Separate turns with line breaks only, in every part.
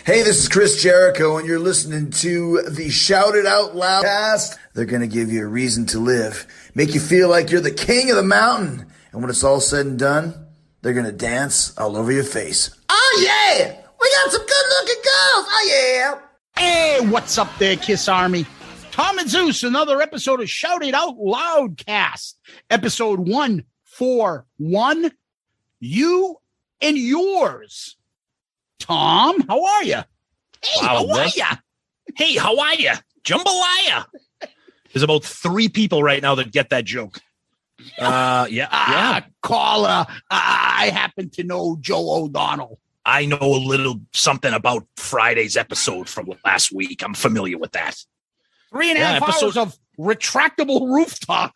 Hey, this is Chris Jericho, and you're listening to the Shout It Out Loudcast. They're going to give you a reason to live, make you feel like you're the king of the mountain, and when it's all said and done, they're going to dance all over your face. Oh, yeah! We got some good-looking girls! Oh, yeah!
Hey, what's up there, Kiss Army? Tom Zeus, another episode of Shout It Out Loudcast, episode 141, you and yours. Tom, how are you?
Hey, wow, how are you? Hey, how are you? Jambalaya. There's about 3 people right now that get that joke.
Caller, I happen to know Joe O'Donnell.
I know a little something about Friday's episode from last week. I'm familiar with that.
3.5 hours of retractable rooftop.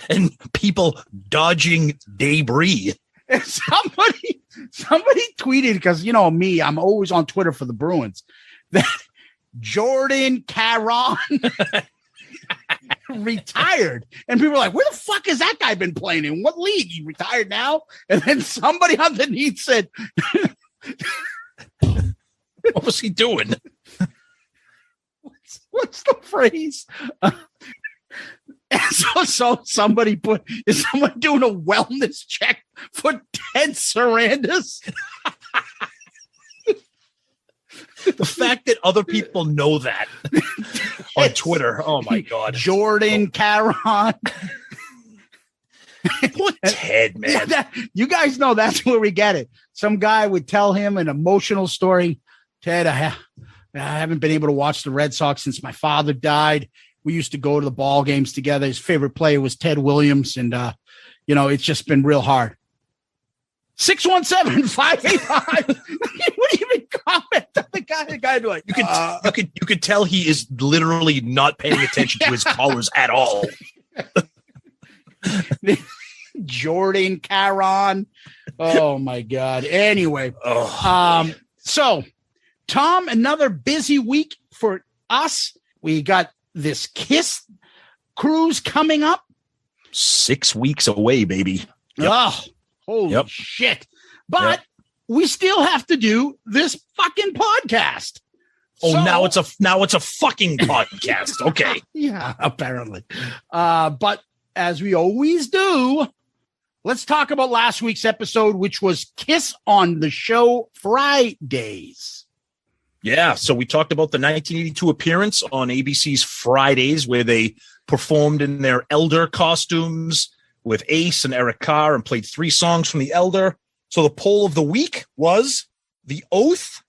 And people dodging debris.
And somebody tweeted, because you know me, I'm always on Twitter for the Bruins, that Jordan Caron retired. And people were like, where the fuck has that guy been playing? In what league? He retired now? And then somebody underneath said,
what was he doing?
What's the phrase? So somebody put, is someone doing a wellness check for Ted Sarandis?
The fact that other people know that on Twitter. Oh my God.
Jordan Caron.
Poor Ted, man.
Yeah, you guys know that's where we get it. Some guy would tell him an emotional story. Ted, I haven't been able to watch the Red Sox since my father died. We used to go to the ball games together. His favorite player was Ted Williams. And, it's just been real hard. 617-585. You wouldn't even comment on the guy like,
you could tell he is literally not paying attention to his callers at all.
Jordan Caron. Oh my God. Anyway. So Tom, another busy week for us. We got this Kiss cruise coming up.
6 weeks away, baby.
Yep. Oh, holy shit. But we still have to do this fucking podcast.
Oh, so, now it's a fucking podcast. Okay.
Yeah, apparently. But as we always do, let's talk about last week's episode, which was Kiss on the Show Fridays.
Yeah, so we talked about the 1982 appearance on ABC's Fridays, where they performed in their Elder costumes with Ace and Eric Carr and played 3 songs from the Elder. So the poll of the week was The Oath,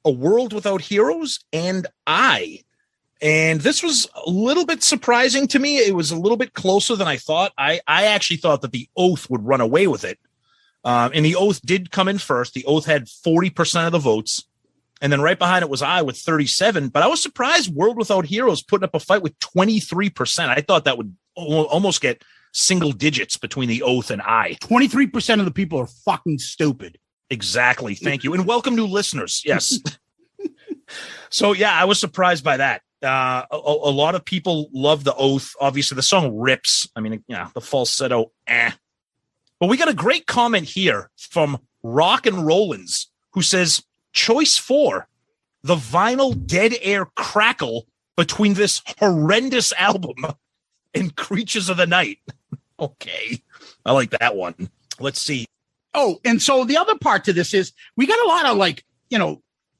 A World Without Heroes, and I. And this was a little bit surprising to me. It was a little bit closer than I thought. I actually thought that The Oath would run away with it. And The Oath did come in first. The Oath had 40% of the votes. And then right behind it was I with 37. But I was surprised World Without Heroes putting up a fight with 23%. I thought that would almost get single digits between The Oath and I.
23% of the people are fucking stupid.
Exactly. Thank you. And welcome new listeners. Yes. So, yeah, I was surprised by that. A lot of people love The Oath. Obviously, the song rips. I mean, the falsetto, But we got a great comment here from Rock and Rollins, who says, Choice 4, the vinyl dead air crackle between this horrendous album and Creatures of the Night. Okay. I like that one. Let's see.
Oh, and so the other part to this is we got a lot of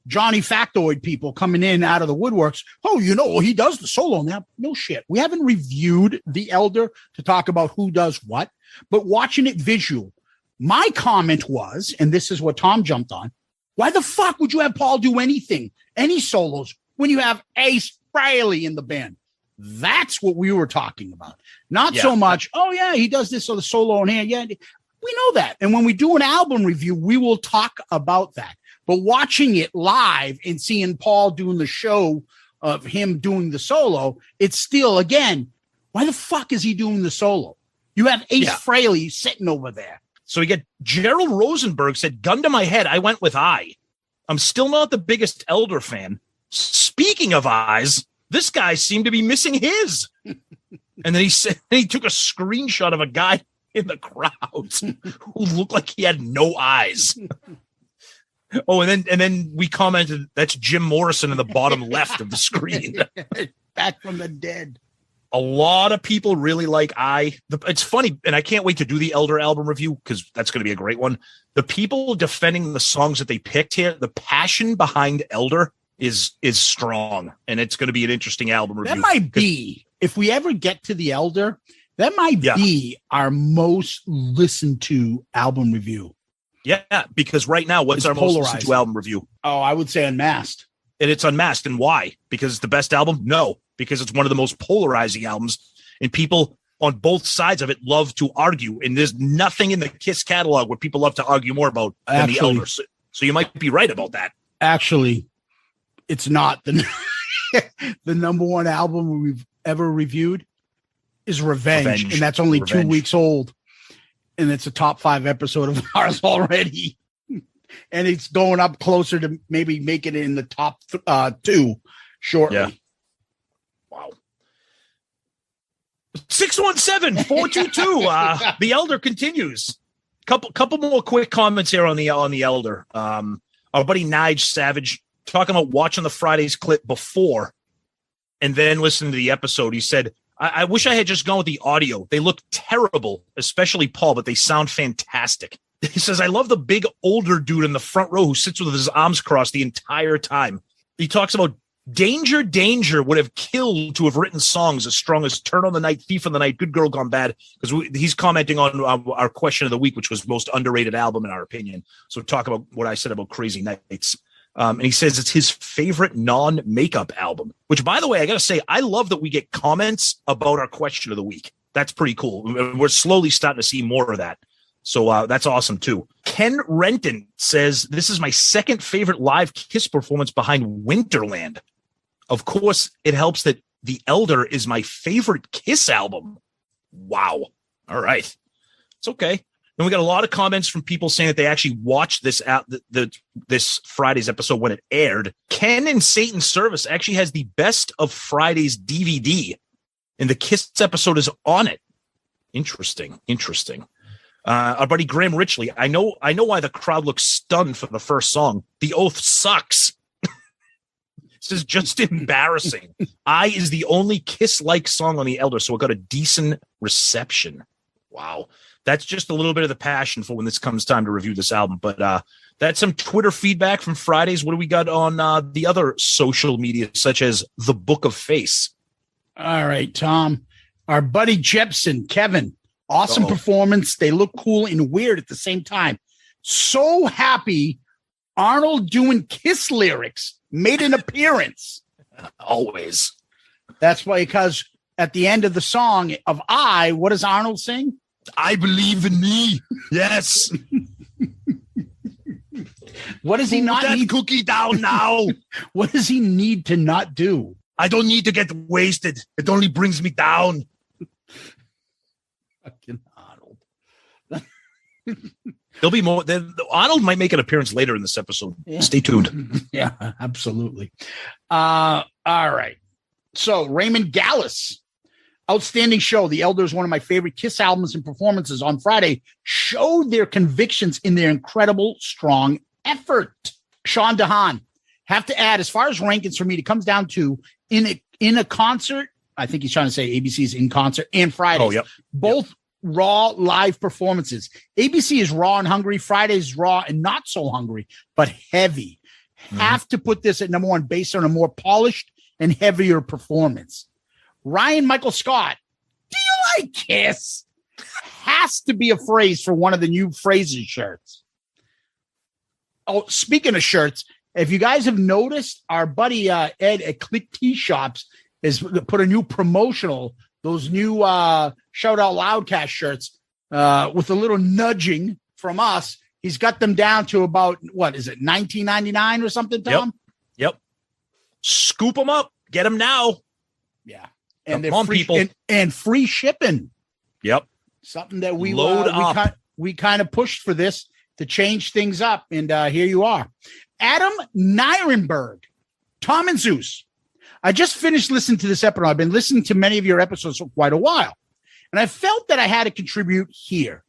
Johnny Factoid people coming in out of the woodworks. Oh, he does the solo now. No shit. We haven't reviewed The Elder to talk about who does what, but watching it visual, my comment was, and this is what Tom jumped on, why the fuck would you have Paul do anything, any solos, when you have Ace Frehley in the band? That's what we were talking about. Not so much, he does this on the solo in here. Yeah, we know that. And when we do an album review, we will talk about that. But watching it live and seeing Paul doing the show of him doing the solo, it's still, again, why the fuck is he doing the solo? You have Ace Frehley sitting over there.
So we get Gerald Rosenberg said, gun to my head, I went with I. I'm still not the biggest Elder fan. Speaking of eyes, this guy seemed to be missing his. And then he took a screenshot of a guy in the crowd who looked like he had no eyes. Oh, and then we commented that's Jim Morrison in the bottom left of the screen.
Back from the dead.
A lot of people really like it's funny, and I can't wait to do the Elder album review because that's going to be a great one. The people defending the songs that they picked here, the passion behind Elder is strong, and it's going to be an interesting album review.
That might be, if we ever get to the Elder, that might be our most listened to album review.
Yeah, because right now, what's our most listened to album review?
Oh, I would say Unmasked.
And it's Unmasked. And why? Because it's the best album? No, because it's one of the most polarizing albums. And people on both sides of it love to argue. And there's nothing in the Kiss catalog where people love to argue more about than the Elder. So you might be right about that. Actually,
it's not the number one album we've ever reviewed is Revenge. And that's only 2 weeks old. And it's a top 5 episode of ours already. And it's going up closer to maybe making it in the top 2 shortly.
Yeah. Wow. 617-422. The Elder continues. Couple more quick comments here on the Elder. Our buddy Nige Savage talking about watching the Fridays clip before and then listening to the episode. He said, I wish I had just gone with the audio. They look terrible, especially Paul, but they sound fantastic. He says, I love the big older dude in the front row who sits with his arms crossed the entire time. He talks about Danger would have killed to have written songs as strong as Turn on the Night, Thief in the Night, Good Girl Gone Bad, because he's commenting on our question of the week, which was most underrated album in our opinion. So talk about what I said about Crazy Nights. And he says it's his favorite non-makeup album, which, by the way, I got to say, I love that we get comments about our question of the week. That's pretty cool. We're slowly starting to see more of that. So that's awesome, too. Ken Renton says, this is my second favorite live Kiss performance behind Winterland. Of course, it helps that The Elder is my favorite Kiss album. Wow. All right. It's okay. And we got a lot of comments from people saying that they actually watched this this Friday's episode when it aired. Ken in Satan's Service actually has the Best of Friday's DVD, and the Kiss episode is on it. Interesting. Our buddy Graham Richley. I know why the crowd looks stunned for the first song. The Oath sucks. This is just embarrassing. I is the only Kiss-like song on The Elder, so it got a decent reception. Wow. That's just a little bit of the passion for when this comes time to review this album. But that's some Twitter feedback from Fridays. What do we got on the other social media, such as the Book of Face?
All right, Tom. Our buddy Jepson, Kevin. Awesome performance. They look cool and weird at the same time. So happy Arnold doing Kiss lyrics made an appearance.
Always.
That's why, because at the end of the song of what does Arnold sing?
I believe in me. Yes.
What does he not need?
Cookie down now.
What does he need to not do?
I don't need to get wasted. It only brings me down.
Fucking Arnold.
There'll be more. Arnold might make an appearance later in this episode. Yeah. Stay tuned.
Yeah, absolutely. All right. So Raymond Gallus. Outstanding show. The Elder is one of my favorite Kiss albums and performances on Friday. Showed their convictions in their incredible, strong effort. Sean DeHaan. Have to add, as far as rankings for me, it comes down to in a concert. I think he's trying to say ABC's in concert and Fridays.
Oh, yep.
Both raw live performances. ABC is raw and hungry. Friday's raw and not so hungry, but heavy. Mm-hmm. Have to put this at number one based on a more polished and heavier performance. Ryan Michael Scott, do you like Kiss? Has to be a phrase for one of the new Phrases shirts. Oh, speaking of shirts, if you guys have noticed, our buddy Ed at Click Tea Shops has put a new promotional, those new Shout Out Loudcast shirts with a little nudging from us. He's got them down to about, what is it, $19.99 or something, Tom?
Yep. Scoop them up. Get them now.
Yeah. And they're free, people. And free shipping.
Yep.
Something that we we kind of pushed for this to change things up. And here you are. Adam Nirenberg, Tom and Zeus. I just finished listening to this episode. I've been listening to many of your episodes for quite a while. And I felt that I had to contribute here.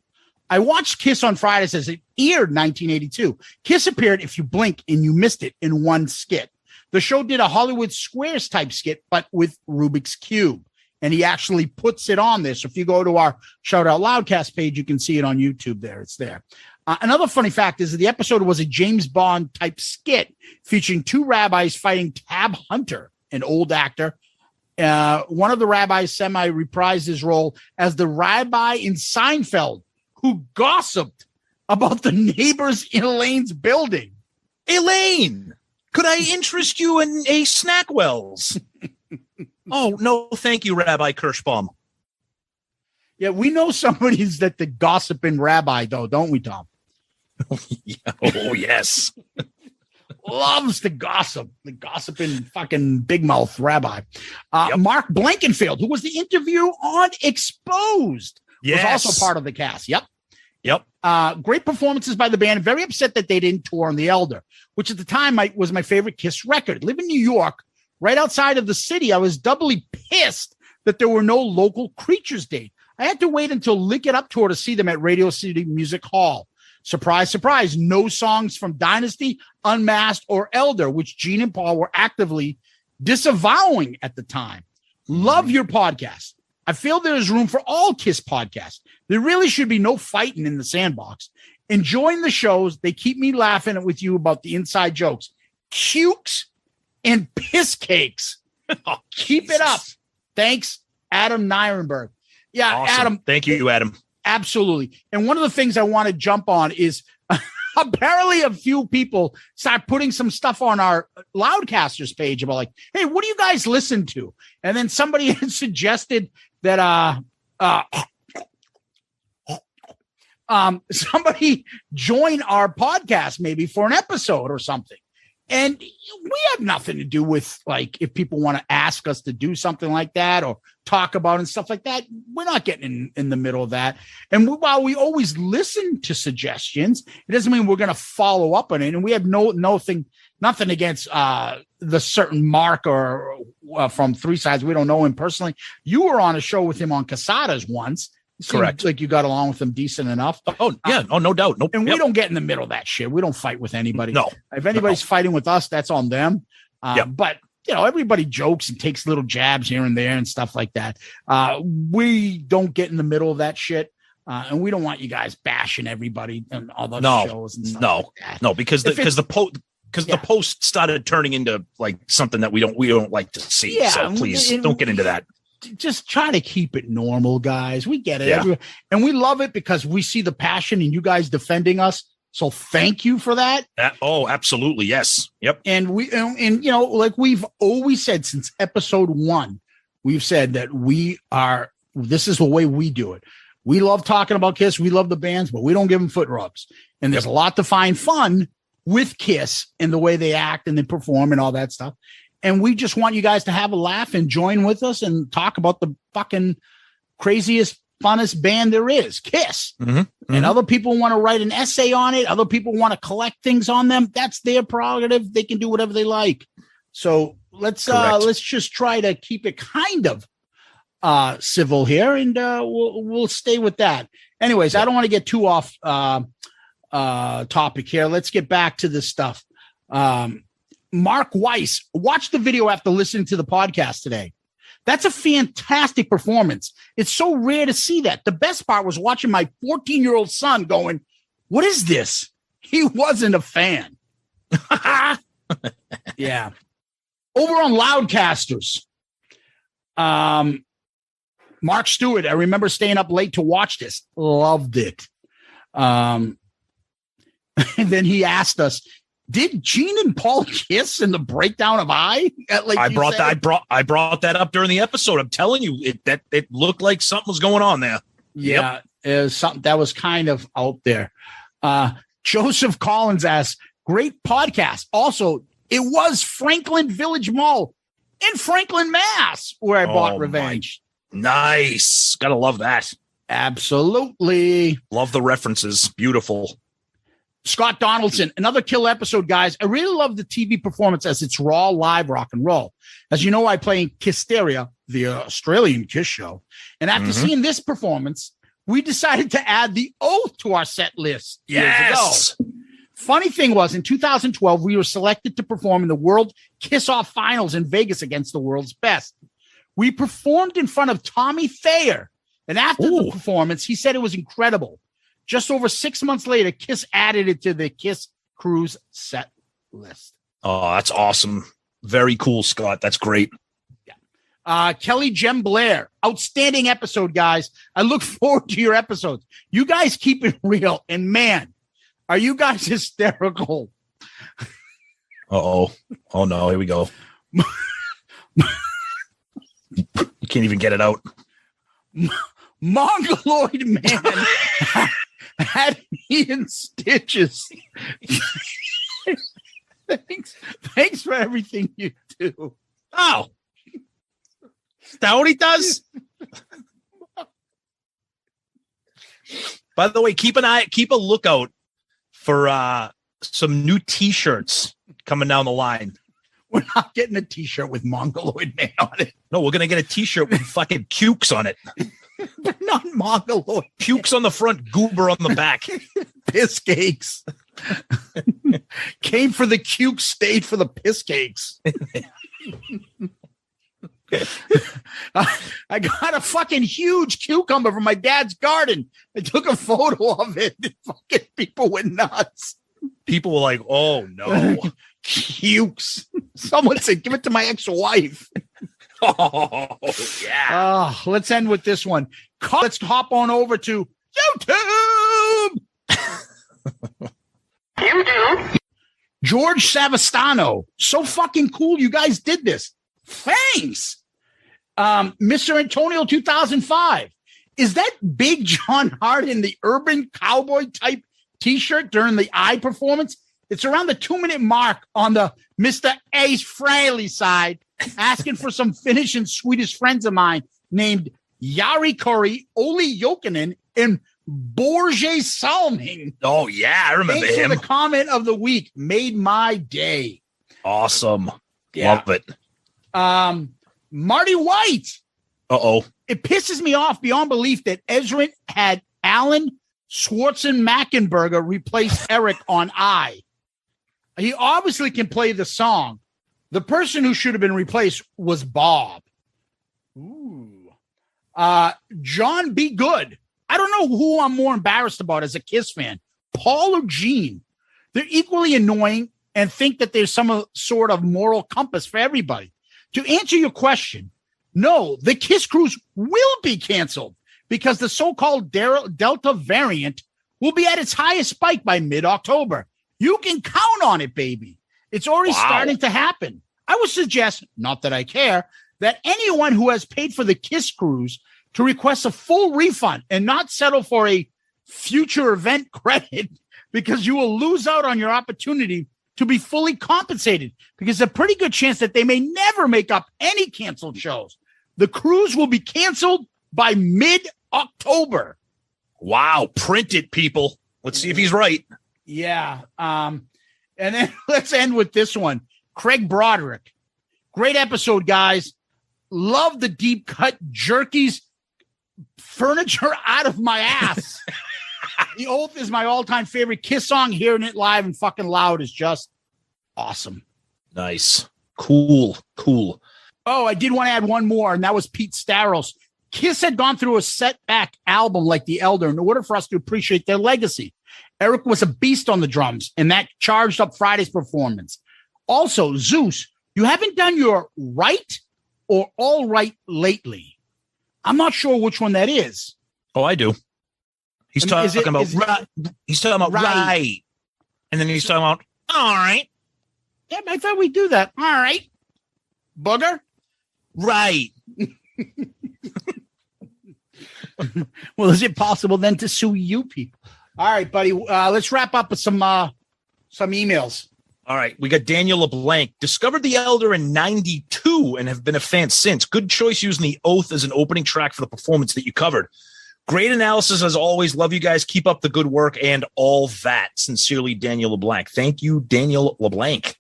I watched Kiss on Fridays as it aired 1982. Kiss appeared, if you blink and you missed it, in one skit. The show did a Hollywood Squares type skit, but with Rubik's Cube. And he actually puts it on there. So if you go to our Shout Out Loudcast page, you can see it on YouTube there. It's there. Another funny fact is that the episode was a James Bond type skit featuring two rabbis fighting Tab Hunter, an old actor. One of the rabbis reprised his role as the rabbi in Seinfeld, who gossiped about the neighbors in Elaine's building.
Elaine, could I interest you in a Snackwells? Oh, no, thank you, Rabbi Kirschbaum.
Yeah, we know somebody's that the gossiping rabbi, though, don't we, Tom?
Oh, yes.
Loves to gossip, the gossiping fucking big mouth rabbi. Mark Blankenfield, who was the interview on Exposed, was also part of the cast. Yep. Great performances by the band. Very upset that they didn't tour on The Elder, which at the time was my favorite Kiss record. Live in New York, right outside of the city, I was doubly pissed that there were no local Creatures date. I had to wait until Lick It Up tour to see them at Radio City Music Hall. Surprise, surprise, no songs from Dynasty, Unmasked, or Elder, which Gene and Paul were actively disavowing at the time. Love your podcast. I feel there is room for all Kiss podcasts. There really should be no fighting in the sandbox. Enjoying the shows. They keep me laughing with you about the inside jokes. Cukes and piss cakes. Keep it up. Thanks, Adam Nirenberg. Yeah, awesome. Adam.
Thank you, Adam.
Absolutely. And one of the things I want to jump on is apparently a few people start putting some stuff on our Loudcasters page about like, hey, what do you guys listen to? And then somebody had suggested that somebody join our podcast maybe for an episode or something. And we have nothing to do with like if people want to ask us to do something like that or talk about and stuff like that. We're not getting in the middle of that. And while we always listen to suggestions, it doesn't mean we're going to follow up on it. And we have nothing against the certain Mark or from Three Sides. We don't know him personally. You were on a show with him on Casadas once.
Correct.
Like you got along with them decent enough.
Oh, yeah. No doubt. Nope.
And we don't get in the middle of that shit. We don't fight with anybody.
No.
If anybody's fighting with us, that's on them. But, everybody jokes and takes little jabs here and there and stuff like that. We don't get in the middle of that shit. And we don't want you guys bashing everybody and all those shows and stuff like that.
No, because the post started turning into like something that we don't like to see. Yeah, so please don't get into that.
Just try to keep it normal, guys. We get it. Yeah. And we love it because we see the passion in you guys defending us. So thank you for that.
Oh, absolutely. Yes. Yep.
And like we've always said since episode 1, we've said that this is the way we do it. We love talking about Kiss. We love the bands, but we don't give them foot rubs. And there's a lot to find fun with Kiss and the way they act and they perform and all that stuff. And we just want you guys to have a laugh and join with us and talk about the fucking craziest, funnest band there is, Kiss. Mm-hmm. And other people want to write an essay on it. Other people want to collect things on them. That's their prerogative. They can do whatever they like. So let's just try to keep it kind of civil here, and we'll stay with that. Anyways, I don't want to get too off topic here. Let's get back to this stuff. Mark Weiss, watch the video after listening to the podcast today. That's a fantastic performance. It's so rare to see that. The best part was watching my 14-year-old son going, what is this? He wasn't a fan. Yeah. Over on Loudcasters, Mark Stewart, I remember staying up late to watch this. Loved it. And then he asked us, did Gene and Paul kiss in the breakdown of I?
I brought that up during the episode. I'm telling you, it looked like something was going on there.
Yeah, it was something that was kind of out there. Joseph Collins asks, great podcast. Also, it was Franklin Village Mall in Franklin, Mass, where I bought Revenge.
Nice. Gotta love that.
Absolutely.
Love the references. Beautiful.
Scott Donaldson, another killer episode, guys. I really love the TV performance as it's raw, live rock and roll. As you know, I play in Kissteria, the Australian Kiss show. And after seeing this performance, we decided to add the Oath to our set list years
Yes.
ago. Funny thing was, in 2012, we were selected to perform in the World Kiss-Off Finals in Vegas against the world's best. We performed in front of Tommy Thayer, and after the performance, he said it was incredible. Just over 6 months later, Kiss added it to the Kiss Cruise set list.
Oh, that's awesome. Very cool, Scott. That's great.
Kelly Jem Blair, outstanding episode, guys. I look forward to your episodes. You guys keep it real, and man, are you guys hysterical?
Oh no, here we go. You can't even get it out.
Mongoloid man had me in stitches. Thanks for everything you do.
Oh, is that what he does? By the way, keep a lookout for some new T-shirts coming down the line.
We're not getting a T-shirt with Mongoloid man on it.
No, we're gonna get a T-shirt with fucking cukes on it.
But not Mongoloid.
Pukes on the front, goober on the back.
Piss cakes. Came for the cukes, stayed for the piss cakes. I got a fucking huge cucumber from my dad's garden. I took a photo of it. Fucking people went nuts.
People were like, "Oh no,
cukes!" Someone said, "Give it to my ex-wife."
Oh yeah.
Let's end with this one. Let's hop on over to YouTube. YouTube. George Savastano. So fucking cool. You guys did this. Thanks. Mr. Antonio 2005. Is that Big John Hart in the urban cowboy type t-shirt during the Eye performance? It's around the 2-minute mark on the Mr. Ace Frehley side, asking for some Finnish and Swedish friends of mine named Jari Kori, Oli Jokinen, and Borje Salming.
Oh yeah, I remember
Thanks
him.
For the comment of the week made my day.
Awesome. Yeah. Love it.
Marty White.
Uh-oh.
It pisses me off beyond belief that Ezra had Alan Schwarzenmackenberger replace Eric on I. He obviously can play the song. The person who should have been replaced was Bob. Ooh. John B. Good. I don't know who I'm more embarrassed about as a Kiss fan, Paul or Gene. They're equally annoying and think that there's some sort of moral compass for everybody. To answer your question, no, the Kiss Cruise will be canceled because the so-called Delta variant will be at its highest spike by mid-October. You can count on it, baby. It's already starting to happen. I would suggest, not that I care, that anyone who has paid for the Kiss Cruise to request a full refund and not settle for a future event credit because you will lose out on your opportunity to be fully compensated because there's a pretty good chance that they may never make up any canceled shows. The cruise will be canceled by mid-October.
Wow. Print it, people. Let's see if he's right.
Yeah. And then let's end with this one. Craig Broderick. Great episode, guys. Love the deep cut jerkies furniture out of my ass. The Oath is my all-time favorite Kiss song. Hearing it live and fucking loud is just awesome.
Nice. Cool.
Oh, I did want to add one more, and that was Pete Staros. Kiss had gone through a setback album like The Elder in order for us to appreciate their legacy. Eric was a beast on the drums, and that charged up Friday's performance. Also, Zeus, you haven't done your right or all right lately. I'm not sure which one that is.
Oh, I do. He's talking about right. He's talking about right. And then he's talking about all right.
Yeah, I thought we'd do that. All right. Booger.
Right.
Well, is it possible then to sue you people? All right, buddy. Let's wrap up with some emails.
All right. We got Daniel LeBlanc. Discovered The Elder in 92 and have been a fan since. Good choice using The Oath as an opening track for the performance that you covered. Great analysis as always. Love you guys. Keep up the good work and all that. Sincerely, Daniel LeBlanc. Thank you, Daniel LeBlanc.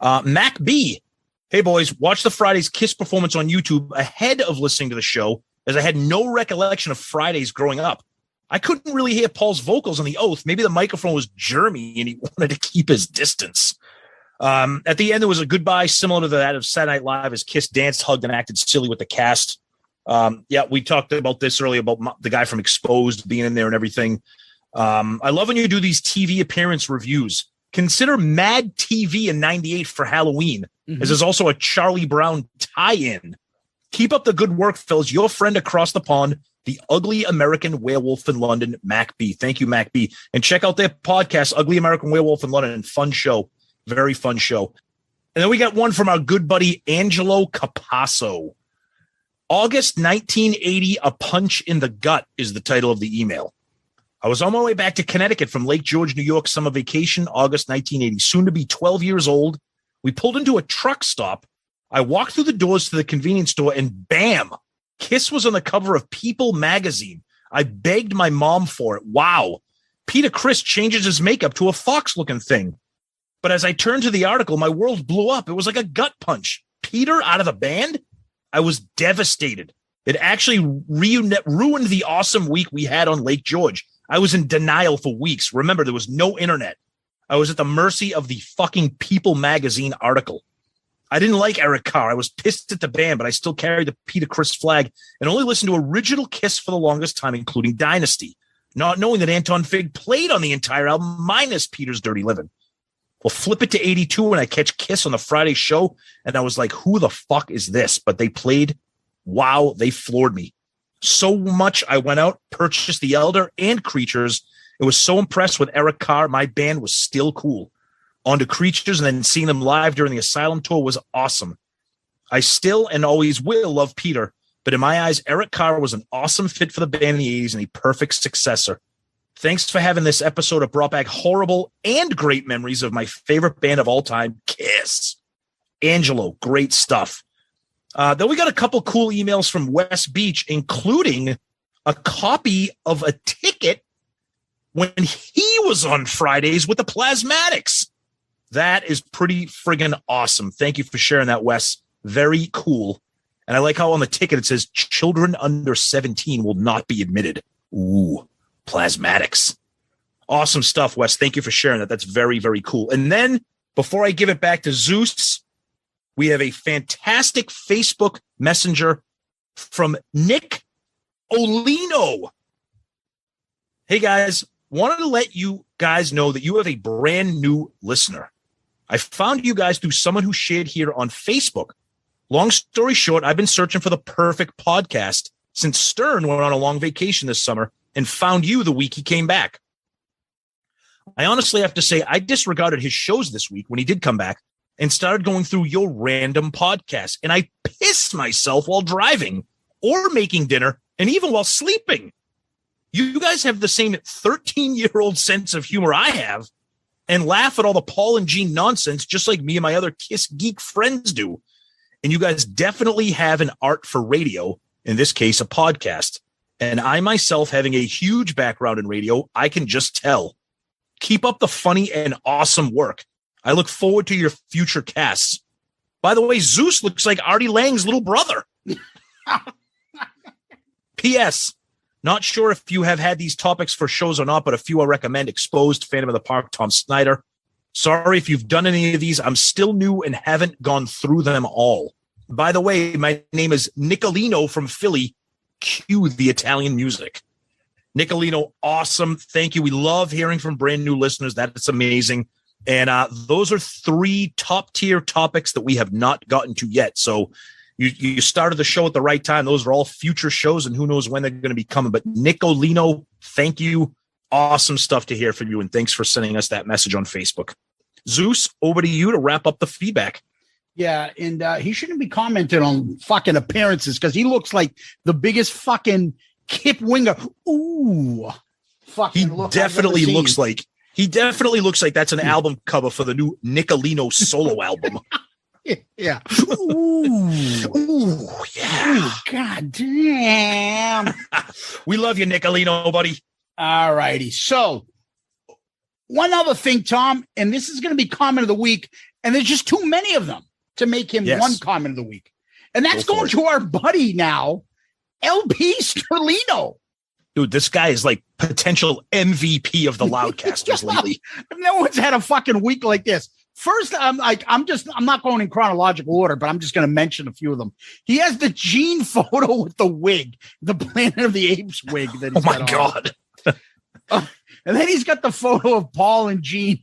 Mac B. Hey, boys. Watch the Friday's Kiss performance on YouTube ahead of listening to the show, as I had no recollection of Fridays growing up. I couldn't really hear Paul's vocals on the Oath. Maybe the microphone was germy and he wanted to keep his distance. At the end, there was a goodbye similar to that of Saturday Night Live as Kiss danced, hugged, and acted silly with the cast. We talked about this earlier about the guy from Exposed being in there and everything. I love when you do these TV appearance reviews. Consider Mad TV in 98 for Halloween, as there's also a Charlie Brown tie-in. Keep up the good work, fellas. Your friend across the pond, the Ugly American Werewolf in London, Mac B. Thank you, Mac B. And check out their podcast, Ugly American Werewolf in London. Fun show. Very fun show. And then we got one from our good buddy, Angelo Capasso. August 1980, A Punch in the Gut is the title of the email. I was on my way back to Connecticut from Lake George, New York, summer vacation, August 1980, soon to be 12 years old. We pulled into a truck stop. I walked through the doors to the convenience store and bam, Kiss was on the cover of People magazine. I begged my mom for it. Wow. Peter Criss changes his makeup to a fox-looking thing. But as I turned to the article, my world blew up. It was like a gut punch. Peter out of the band? I was devastated. It actually ruined the awesome week we had on Lake George. I was in denial for weeks. Remember, there was no internet. I was at the mercy of the fucking People magazine article. I didn't like Eric Carr. I was pissed at the band, but I still carried the Peter Criss flag and only listened to original Kiss for the longest time, including Dynasty, not knowing that Anton Fig played on the entire album minus Peter's Dirty Living. Well, flip it to 82 and I catch Kiss on the Friday show, and I was like, who the fuck is this? But they played. Wow, they floored me. So much I went out, purchased The Elder and Creatures. It was so impressed with Eric Carr. My band was still cool. On to Creatures, and then seeing them live during the Asylum tour was awesome. I still and always will love Peter, but in my eyes, Eric Carr was an awesome fit for the band in the 80s and a perfect successor. Thanks for having this episode that brought back horrible and great memories of my favorite band of all time, Kiss. Angelo, great stuff. Then we got a couple cool emails from West Beach, including a copy of a ticket when he was on Fridays with the Plasmatics. That is pretty friggin' awesome. Thank you for sharing that, Wes. Very cool. And I like how on the ticket it says children under 17 will not be admitted. Ooh, Plasmatics. Awesome stuff, Wes. Thank you for sharing that. That's very, very cool. And then before I give it back to Zeus, we have a fantastic Facebook Messenger from Nick Olino. Hey, guys, wanted to let you guys know that you have a brand new listener. I found you guys through someone who shared here on Facebook. Long story short, I've been searching for the perfect podcast since Stern went on a long vacation this summer and found you the week he came back. I honestly have to say I disregarded his shows this week when he did come back and started going through your random podcast. And I pissed myself while driving or making dinner and even while sleeping. You guys have the same 13-year-old sense of humor I have and laugh at all the Paul and Gene nonsense just like me and my other Kiss geek friends do. And you guys definitely have an art for radio, in this case, a podcast. And I myself, having a huge background in radio, I can just tell. Keep up the funny and awesome work. I look forward to your future casts. By the way, Zeus looks like Artie Lang's little brother. P.S. Not sure if you have had these topics for shows or not, but a few I recommend. Exposed, Phantom of the Park, Tom Snyder. Sorry if you've done any of these. I'm still new and haven't gone through them all. By the way, my name is Nicolino from Philly. Cue the Italian music. Nicolino, awesome. Thank you. We love hearing from brand new listeners. That's amazing. And those are 3 top-tier topics that we have not gotten to yet. So you started the show at the right time. Those are all future shows, and who knows when they're going to be coming. But Nicolino, thank you. Awesome stuff to hear from you, and thanks for sending us that message on Facebook. Zeus, over to you to wrap up the feedback.
Yeah, and he shouldn't be commenting on fucking appearances because he looks like the biggest fucking Kip Winger. Ooh, fucking
he definitely looks like that's an album cover for the new Nicolino solo album.
Yeah. Ooh, yeah. Ooh, God damn.
We love you, Nicolino, buddy.
All righty. So, one other thing, Tom, and this is going to be comment of the week, and there's just too many of them to make him one comment of the week. And that's going to our buddy now, LP Sterlino.
Dude, this guy is like potential MVP of the Loudcasters lately.
No one's had a fucking week like this. First, I'm not going in chronological order, but I'm just going to mention a few of them. He has the Gene photo with the wig, the Planet of the Apes wig. That he's
God.
And then he's got the photo of Paul and Gene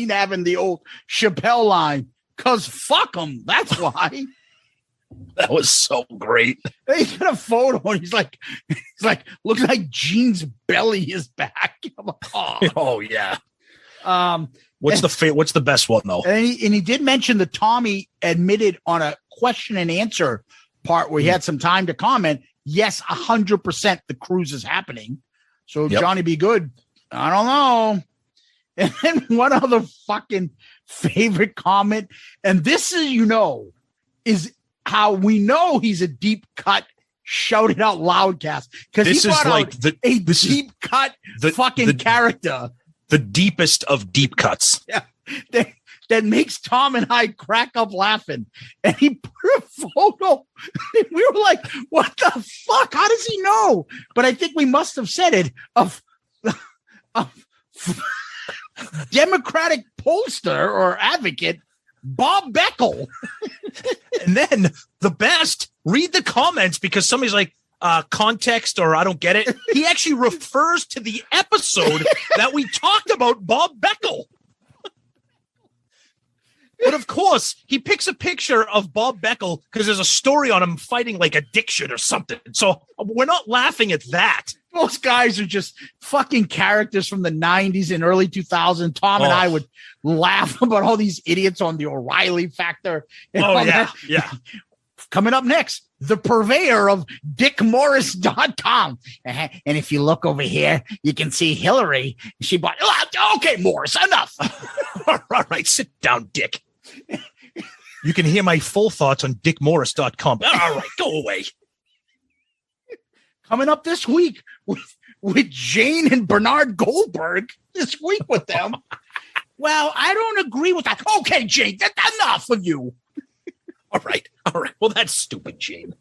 having the old Chappelle line, because fuck them. That's why.
That was so great.
He's got a photo and he's like, looks like Gene's belly is back. I'm like,
oh yeah. What's the best one though?
And he did mention that Tommy admitted on a question and answer part where he had some time to comment. Yes, 100% the cruise is happening. So Johnny be good. I don't know. And then one other fucking favorite comment, and this is how we know he's a deep cut, shout it out loudcast, because he brought out a deep cut fucking character.
The deepest of deep cuts.
Yeah. That makes Tom and I crack up laughing. And he put a photo. And we were like, what the fuck? How does he know? But I think we must have said it of Democratic pollster or advocate Bob Beckel.
And then the best, read the comments, because somebody's like, context or I don't get it. He actually refers to the episode that we talked about Bob Beckel. But of course, he picks a picture of Bob Beckel because there's a story on him fighting like addiction or something. So we're not laughing at that.
Those guys are just fucking characters from the 90s and early 2000s. Tom and I would laugh about all these idiots on the O'Reilly Factor.
Yeah.
Coming up next, the purveyor of dickmorris.com. And if you look over here, you can see Hillary. She bought. Okay, Morris, enough.
All right, sit down, Dick. You can hear my full thoughts on dickmorris.com. All right, go away.
Coming up this week with Jane and Bernard Goldberg this week with them. Well, I don't agree with that. Okay, Jane, enough of you.
All right. Well, that's stupid, Jane.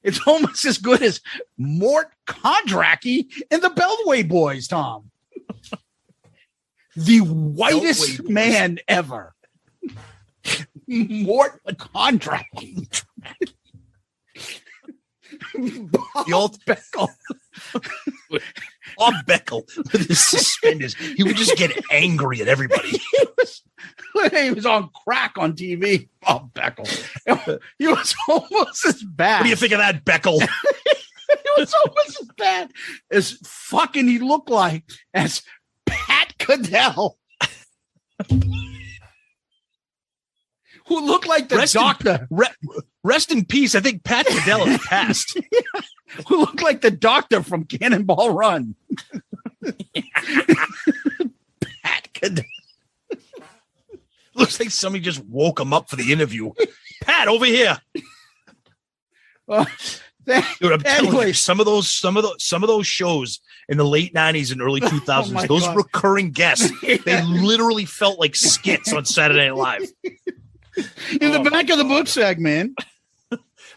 It's almost as good as Mort Kondracki and the Beltway Boys, Tom. The whitest man ever. Mort Kondracki.
The old Beckel. Bob Beckel with his suspenders. He would just get angry at everybody.
He was on crack on TV. Bob Beckel. He was almost as bad.
What do you think of that, Beckel?
It was almost as bad as fucking he looked like as Pat Caddell. Who looked like the doctor.
Rest in peace. I think Pat Caddell has passed.
Yeah. Who looked like the doctor from Cannonball Run. Pat Caddell.
Looks like somebody just woke him up for the interview. Pat, over here. Dude, I'm telling you, some of those shows in the late 90s and early 2000s, those recurring guests, they literally felt like skits on Saturday Night Live.
In the back of the book sack, man.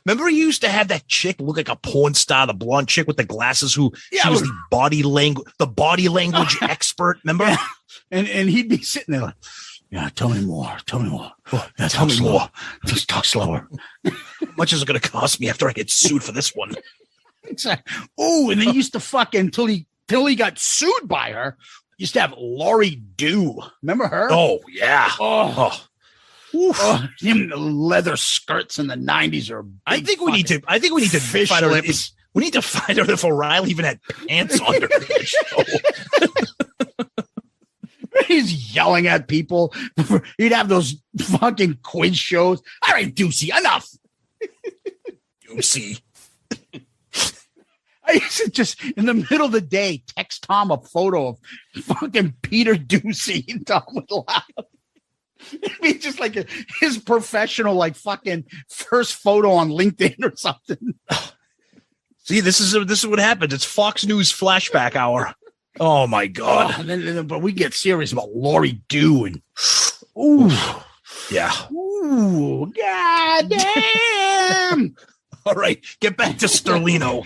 Remember, he used to have that chick look like a porn star, the blonde chick with the glasses, she was the body language expert. Remember?
Yeah. And he'd be sitting there like, yeah, tell me more.
Yeah, tell me more.
Just talk slower.
How much is it going to cost me after I get sued for this one?
It's like, and then he used to fuck until he got sued by her. He used to have Laurie Dew. Remember her?
Oh yeah.
Him, the leather skirts in the 90s are.
I think we need to find out. We need to find out if O'Reilly even had pants under the show.
He's yelling at people. He'd have those fucking quiz shows. All right, Deucey, enough.
Deucey.
I used to just, in the middle of the day, text Tom a photo of fucking Peter Deucey, and Tom would laugh. It'd be just like his professional, like fucking first photo on LinkedIn or something.
See, this is what happens. It's Fox News flashback hour. Oh my God!
But we get serious about Laurie Dew and
yeah.
God damn.
All right, get back to Sterlino.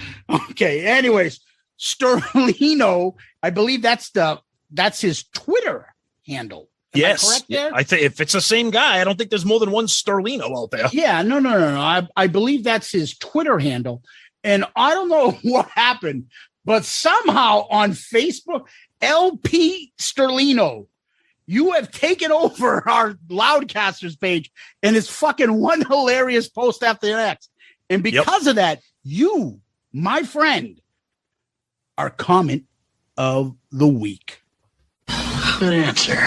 Okay. Anyways, Sterlino, I believe that's his Twitter handle. Am I correct there?
I think if it's the same guy, I don't think there's more than one Sterlino out there.
Yeah, no. I believe that's his Twitter handle. And I don't know what happened, but somehow on Facebook, LP Sterlino, you have taken over our Loudcasters page, and it's fucking one hilarious post after the next. And because of that, you, my friend, are comment of the week.
Good answer.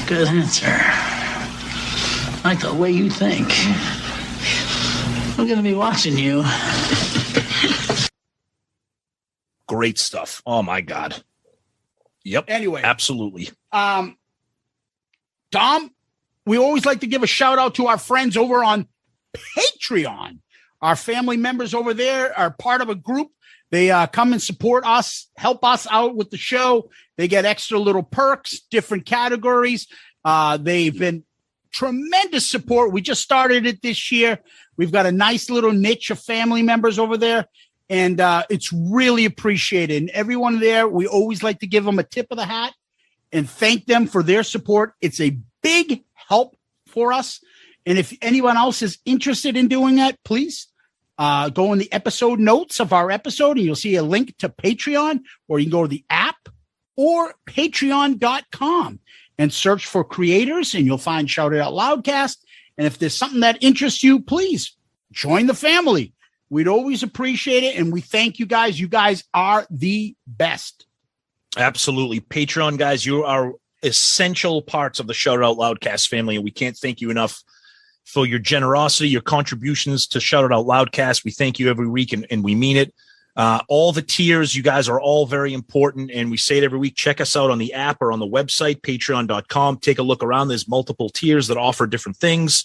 Good answer. I like the way you think. We're going to be watching you.
Great stuff. Oh, my God. Yep.
Anyway.
Absolutely.
Tom, we always like to give a shout out to our friends over on Patreon. Our family members over there are part of a group. They come and support us, help us out with the show. They get extra little perks, different categories. They've been tremendous support. We just started it this year. We've got a nice little niche of family members over there, and it's really appreciated. And everyone there, we always like to give them a tip of the hat and thank them for their support. It's a big help for us. And if anyone else is interested in doing that, please go in the episode notes of our episode and you'll see a link to Patreon, or you can go to the app or patreon.com and search for creators, and you'll find Shout It Out Loudcast. And if there's something that interests you, please join the family. We'd always appreciate it. And we thank you guys. You guys are the best.
Absolutely. Patreon guys, you are essential parts of the Shout It Out Loudcast family. And we can't thank you enough for your generosity, your contributions to Shout It Out Loudcast. We thank you every week, and we mean it. All the tiers, you guys are all very important, and we say it every week. Check us out on the app or on the website, patreon.com. Take a look around. There's multiple tiers that offer different things.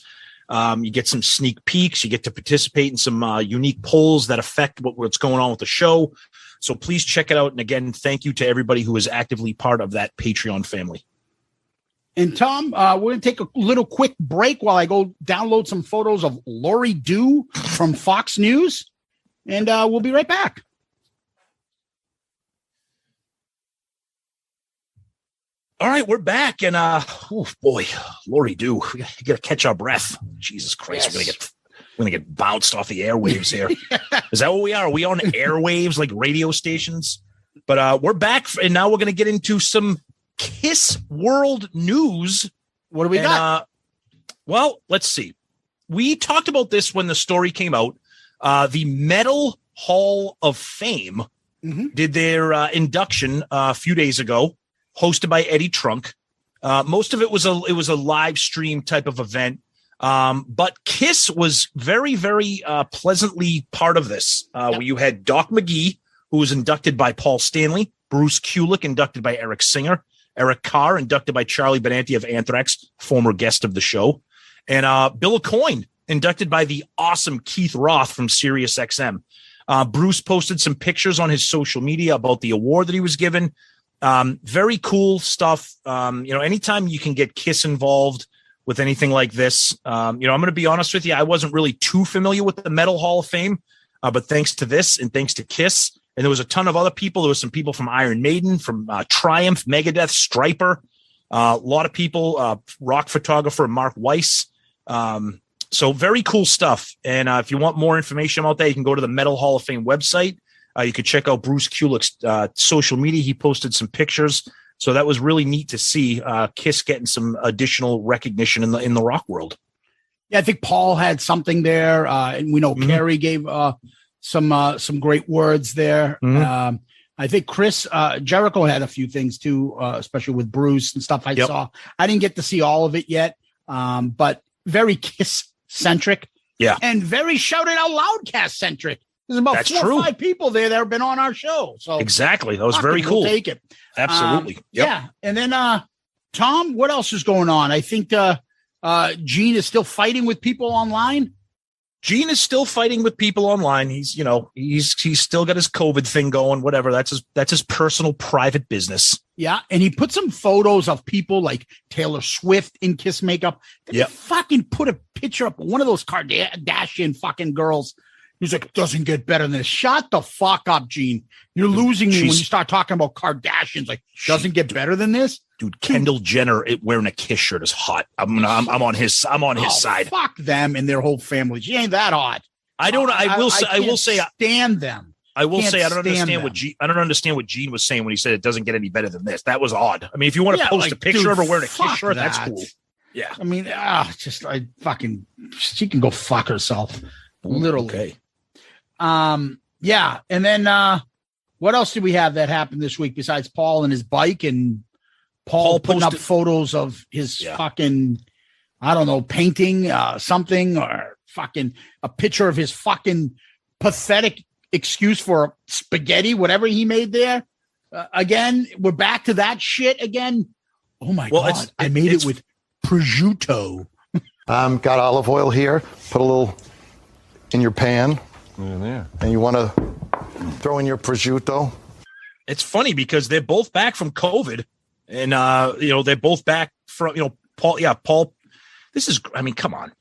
You get some sneak peeks. You get to participate in some unique polls that affect what's going on with the show. So please check it out. And again, thank you to everybody who is actively part of that Patreon family.
And Tom, we're going to take a little quick break while I go download some photos of Lori Dew from Fox News, and we'll be right back.
All right, we're back, and oh boy, Lori Dew, we got to catch our breath. Jesus Christ, yes. We're gonna get bounced off the airwaves here. Is that what we are? Are we on airwaves like radio stations? But we're back, and now we're going to get into some Kiss World News.
What do we got?
Well, let's see. We talked about this when the story came out. The Metal Hall of Fame did their induction a few days ago, hosted by Eddie Trunk. Most of it was a live stream type of event, but Kiss was very, very pleasantly part of this. Where you had Doc McGee, who was inducted by Paul Stanley, Bruce Kulick inducted by Eric Singer, Eric Carr, inducted by Charlie Benanti of Anthrax, former guest of the show, and Bill Aucoin, inducted by the awesome Keith Roth from Sirius XM. Bruce posted some pictures on his social media about the award that he was given. Very cool stuff. Anytime you can get Kiss involved with anything like this, I'm going to be honest with you. I wasn't really too familiar with the Metal Hall of Fame, but thanks to this and thanks to Kiss, and there was a ton of other people. There was some people from Iron Maiden, from Triumph, Megadeth, Stryper, a lot of people, rock photographer Mark Weiss. So very cool stuff. And if you want more information about that, you can go to the Metal Hall of Fame website. You could check out Bruce Kulick's social media. He posted some pictures. So that was really neat to see Kiss getting some additional recognition in the rock world.
Yeah, I think Paul had something there. And we know Kerry gave some great words there. I think Chris Jericho had a few things too, especially with Bruce and stuff I saw. I didn't get to see all of it yet, but very Kiss-centric.
Yeah.
And very Shout It Out Loudcast-centric. There's about 4 or 5 people there that have been on our show. So
exactly. That was very cool.
We'll take it.
Absolutely.
Yeah. And then, Tom, what else is going on? I think Gene is still fighting with people online.
Gene is still fighting with people online. He's still got his COVID thing going, whatever. That's his personal private business.
Yeah. And he put some photos of people like Taylor Swift in Kiss makeup. Then he fucking put a picture up of one of those Kardashian fucking girls. He's like, it doesn't get better than this. Shut the fuck up, Gene. You're losing me when you start talking about Kardashians. Like, doesn't get better than this.
Dude, Kendall Jenner wearing a Kiss shirt is hot. I'm on his side.
Fuck them and their whole family. She ain't that hot.
I will say
stand them.
I will say I don't understand what Gene was saying when he said it doesn't get any better than this. That was odd. I mean, if you want to post a picture of her wearing a Kiss shirt, that's cool. Yeah.
I mean, she can go fuck herself. Literally.
Okay.
Yeah. And then what else did we have that happened this week besides Paul and his bike and Paul putting up photos of his fucking, I don't know, painting something, or fucking a picture of his fucking pathetic excuse for spaghetti, whatever he made there. Again, we're back to that shit again. Oh my God. I made it with prosciutto.
Got olive oil here. Put a little in your pan. And you want to throw in your prosciutto.
It's funny because they're both back from COVID. And, they're both back from, Paul, this is, I mean, come on.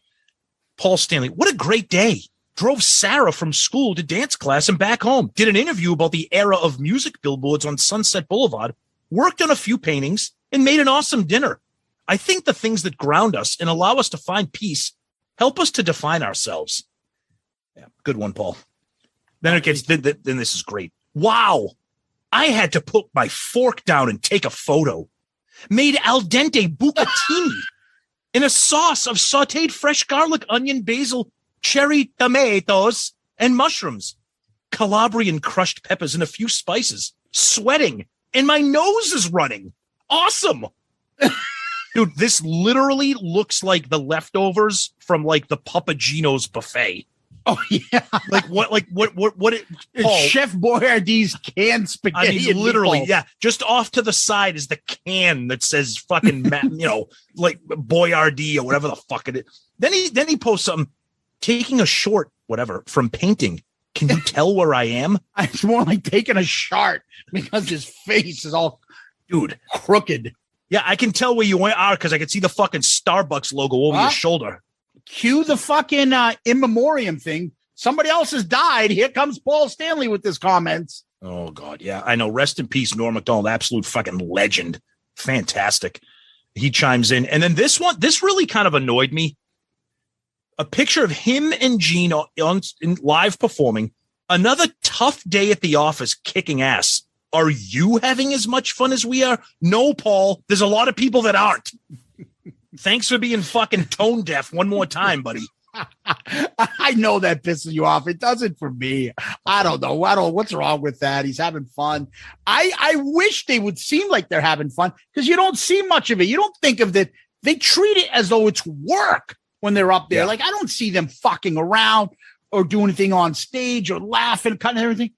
Paul Stanley, what a great day. Drove Sarah from school to dance class and back home. Did an interview about the era of music billboards on Sunset Boulevard. Worked on a few paintings and made an awesome dinner. I think the things that ground us and allow us to find peace help us to define ourselves. Yeah, good one, Paul. Then it gets, then this is great. Wow. I had to put my fork down and take a photo. Made al dente bucatini in a sauce of sauteed fresh garlic, onion, basil, cherry tomatoes, and mushrooms. Calabrian crushed peppers and a few spices. Sweating. And my nose is running. Awesome. Dude, this literally looks like the leftovers from like the Papagino's buffet.
Oh yeah,
what? Paul,
Chef Boyardee's canned spaghetti.
I mean, literally, yeah. Just off to the side is the can that says fucking, like Boyardee or whatever the fuck it is. Then he posts something, taking a short, whatever, from painting. Can you tell where I am?
It's more like taking a shot because his face is all,
dude,
crooked.
Yeah, I can tell where you are because I can see the fucking Starbucks logo over your shoulder.
Cue the fucking in memoriam thing. Somebody else has died. Here comes Paul Stanley with his comments.
Oh, God. Yeah, I know. Rest in peace, Norm Macdonald. Absolute fucking legend. Fantastic. He chimes in. And then this really kind of annoyed me. A picture of him and Gene in live performing. Another tough day at the office kicking ass. Are you having as much fun as we are? No, Paul. There's a lot of people that aren't. Thanks for being fucking tone deaf one more time, buddy.
I know that pisses you off. It doesn't for me. I don't know. What's wrong with that? He's having fun. I wish they would seem like they're having fun because you don't see much of it. You don't think of that. They treat it as though it's work when they're up there. Yeah. Like, I don't see them fucking around or do anything on stage or laughing, cutting everything.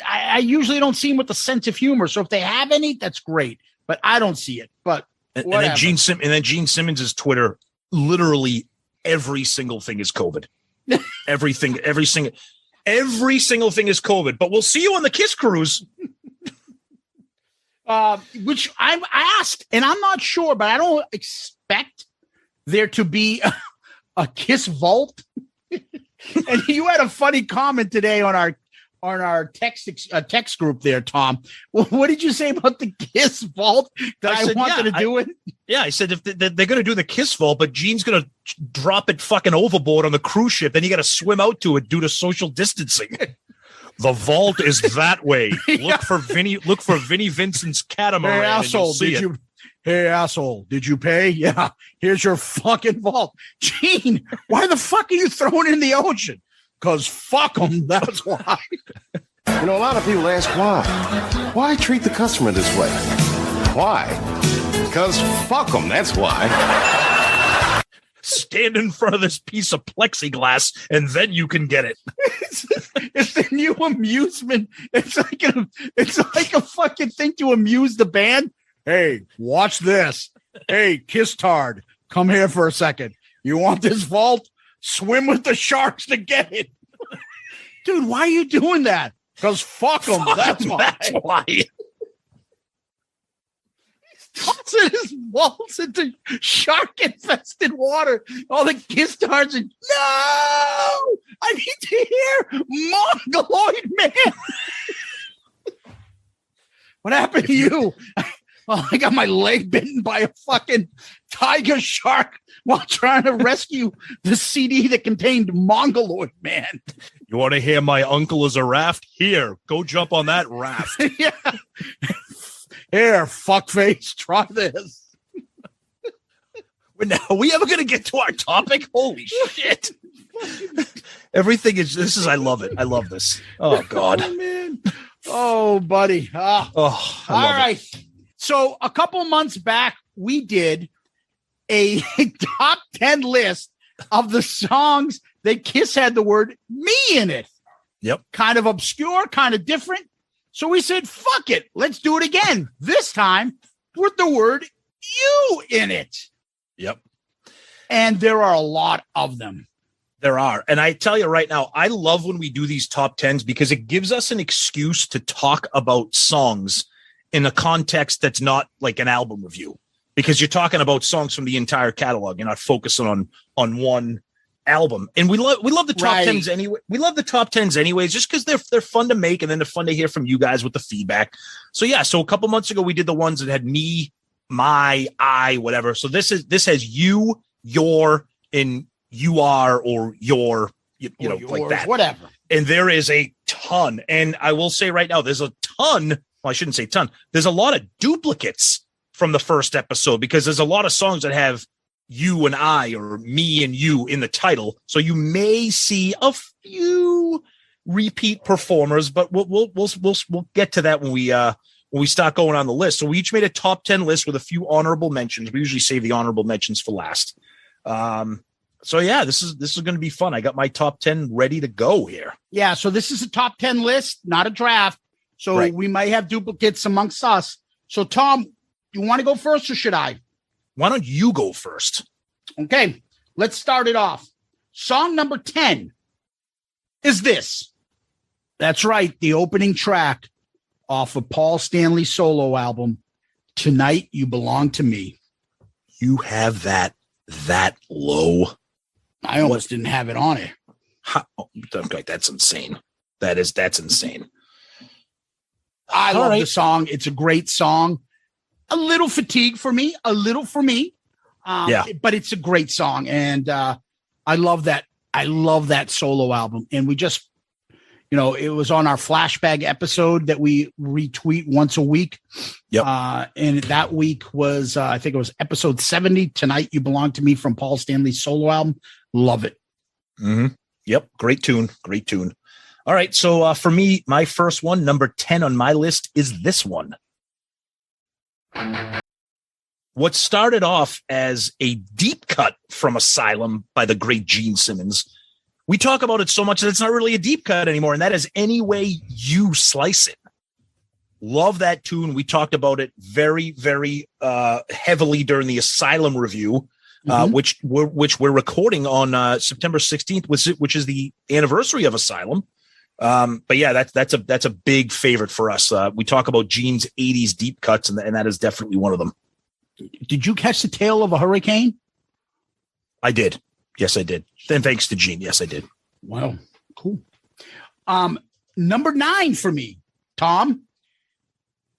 I usually don't see them with a sense of humor. So if they have any, that's great. But I don't see it. But
and then Gene Simmons' Twitter, literally every single thing is COVID. every single thing is COVID. But we'll see you on the Kiss cruise.
Which I asked, and I'm not sure, but I don't expect there to be a Kiss vault. And you had a funny comment today on our text group there, Tom. Well, what did you say about the Kiss vault that I wanted to do it?
Yeah, I said if they're going to do the Kiss vault, but Gene's going to drop it fucking overboard on the cruise ship, then you got to swim out to it due to social distancing. The vault is that way. Look for Vinny Vincent's catamaran.
Hey, asshole, Hey, asshole, did you pay? Yeah, here's your fucking vault. Gene, why the fuck are you throwing it in the ocean? Because fuck them, that's why.
You know, a lot of people ask why. Why treat the customer this way? Why? Because fuck them, that's why.
Stand in front of this piece of plexiglass, and then you can get it.
It's the new amusement. It's like a fucking thing to amuse the band. Hey, watch this. Hey, Kiss Tard, come here for a second. You want this vault? swim with the sharks to get it. Dude, why are you doing that? Because fuck them. That's why. Tossing his balls into shark-infested water. All the kids stars and no, I need to hear Mongoloid Man. What happened to you? Well, I got my leg bitten by a fucking tiger shark while trying to rescue the CD that contained Mongoloid Man.
You want to hear my uncle is a raft? Here, go jump on that raft.
Yeah. Here, fuckface, try this.
Are we ever going to get to our topic? Holy shit. Everything is, I love it. I love this. Oh, God.
Oh, man. Oh, buddy. All right. So a couple months back, we did a top 10 list of the songs that Kiss had the word me in it.
Yep.
Kind of obscure, kind of different. So we said, fuck it. Let's do it again. This time with the word you in it.
Yep.
And there are a lot of them.
There are. And I tell you right now, I love when we do these top 10s because it gives us an excuse to talk about songs in a context that's not like an album review, because you're talking about songs from the entire catalog. You're not focusing on one album. And we love the top 10s anyway. We love the top 10s anyways, just because they're fun to make, and then they're fun to hear from you guys with the feedback. So yeah, so a couple months ago we did the ones that had me, my, I, whatever. So this has you, your, and you are, or your, you know,
yours,
like that.
Whatever.
And there is a ton. And I will say right now, there's a ton. Well, I shouldn't say ton. There's a lot of duplicates from the first episode, because there's a lot of songs that have you and I, or me and you in the title. So you may see a few repeat performers, but we'll get to that when we start going on the list. So we each made a top 10 list with a few honorable mentions. We usually save the honorable mentions for last. So yeah, this is going to be fun. I got my top 10 ready to go here.
Yeah. So this is a top 10 list, not a draft. So we might have duplicates amongst us. So Tom, you want to go first or should I?
Why don't you go first?
Okay, let's start it off. Song number 10 is this. That's right. The opening track off of Paul Stanley's solo album, Tonight You Belong to Me.
You have that low.
I almost didn't have it on it.
That's insane. That's insane.
I love the song. It's a great song. A little fatigue for me, but it's a great song. And I love that. I love that solo album. And we just, it was on our flashback episode that we retweet once a week.
Yep.
And that week was, I think it was episode 70, Tonight You Belong to Me, from Paul Stanley's solo album. Love it.
Mm-hmm. Yep. Great tune. All right. So for me, my first one, number 10 on my list, is this one. What started off as a deep cut from Asylum by the great Gene Simmons. We talk about it so much that it's not really a deep cut anymore, and that is Any Way You Slice It. Love that tune. We talked about it very, very heavily during the Asylum review, which we're recording on September 16th, which is the anniversary of Asylum. But yeah, that's a big favorite for us. We talk about Gene's 80s deep cuts, and that is definitely one of them.
Did you catch the tail of a hurricane?
I did. Yes, I did. Then thanks to Gene. Yes, I did.
Wow. Cool. Number 9 for me, Tom,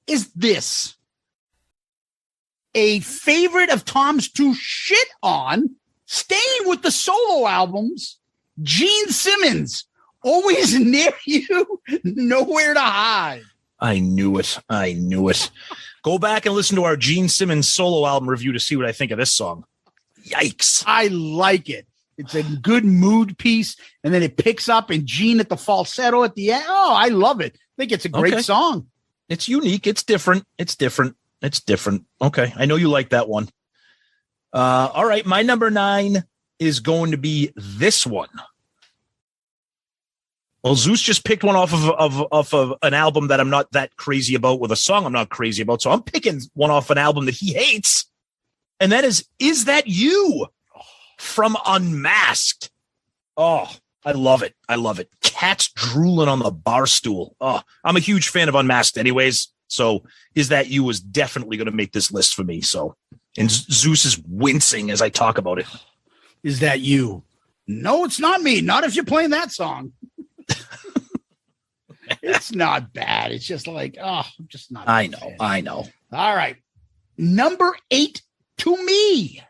is this. A favorite of Tom's to shit on, staying with the solo albums, Gene Simmons. Always near you, nowhere to hide.
I knew it. Go back and listen to our Gene Simmons solo album review to see what I think of this song. Yikes.
I like it. It's a good mood piece, and then it picks up, and Gene at the falsetto at the end. Oh, I love it. I think it's a great song.
It's unique. It's different. Okay. I know you like that one. All right. My number 9 is going to be this one. Well, Zeus just picked one off of an album that I'm not that crazy about, with a song I'm not crazy about. So I'm picking one off an album that he hates. And that is That You from Unmasked. Oh, I love it. I love it. Cats drooling on the bar stool. Oh, I'm a huge fan of Unmasked anyways. So Is That You was definitely going to make this list for me. So, and Zeus is wincing as I talk about it.
Is That You? No, it's not me. Not if you're playing that song. It's not bad. It's just like, I'm just not.
I know.
All right. Number 8 to me,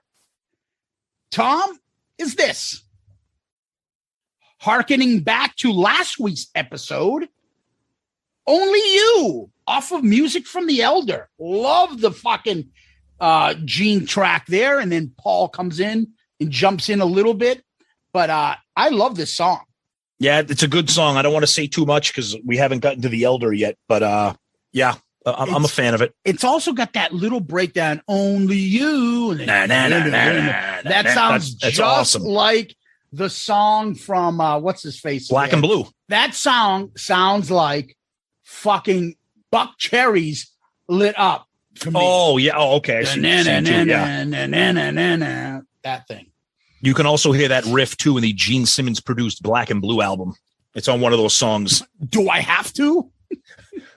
Tom, is this. Harkening back to last week's episode, Only You, off of Music from the Elder. Love the fucking Gene track there. And then Paul comes in and jumps in a little bit. But I love this song.
Yeah, it's a good song. I don't want to say too much because we haven't gotten to the Elder yet. But yeah, I'm a fan of it.
It's also got that little breakdown, Only You. That sounds
that's
just
awesome.
like the song from what's his face?
Black and Blue.
That song sounds like fucking Buck Cherries lit up for me.
Oh, yeah. Oh, okay. I see what you're saying too, yeah.
That thing.
You can also hear that riff too in the Gene Simmons produced Black and Blue album. It's on one of those songs.
Do I have to?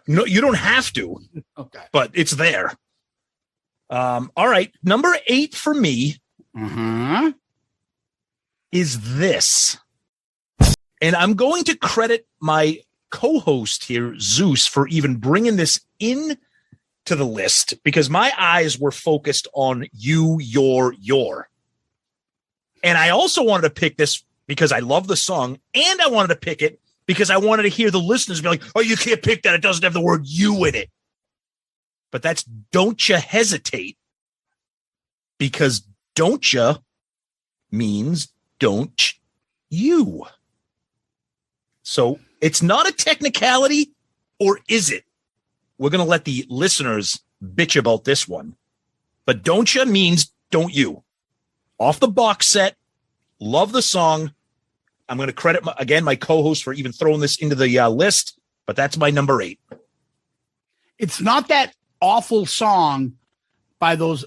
No, you don't have to.
Okay.
But it's there. All right. Number 8 for me is this. And I'm going to credit my co-host here, Zeus, for even bringing this in to the list because my eyes were focused on your. And I also wanted to pick this because I love the song, and I wanted to pick it because I wanted to hear the listeners be like, oh, you can't pick that. It doesn't have the word you in it. But that's Don't Ya Hesitate, because don't ya means don't you. So it's not a technicality, or is it? We're going to let the listeners bitch about this one. But don't ya means don't you. Off the box set. Love the song. I'm going to credit, my co-host for even throwing this into the list, but that's my number 8.
It's not that awful song by those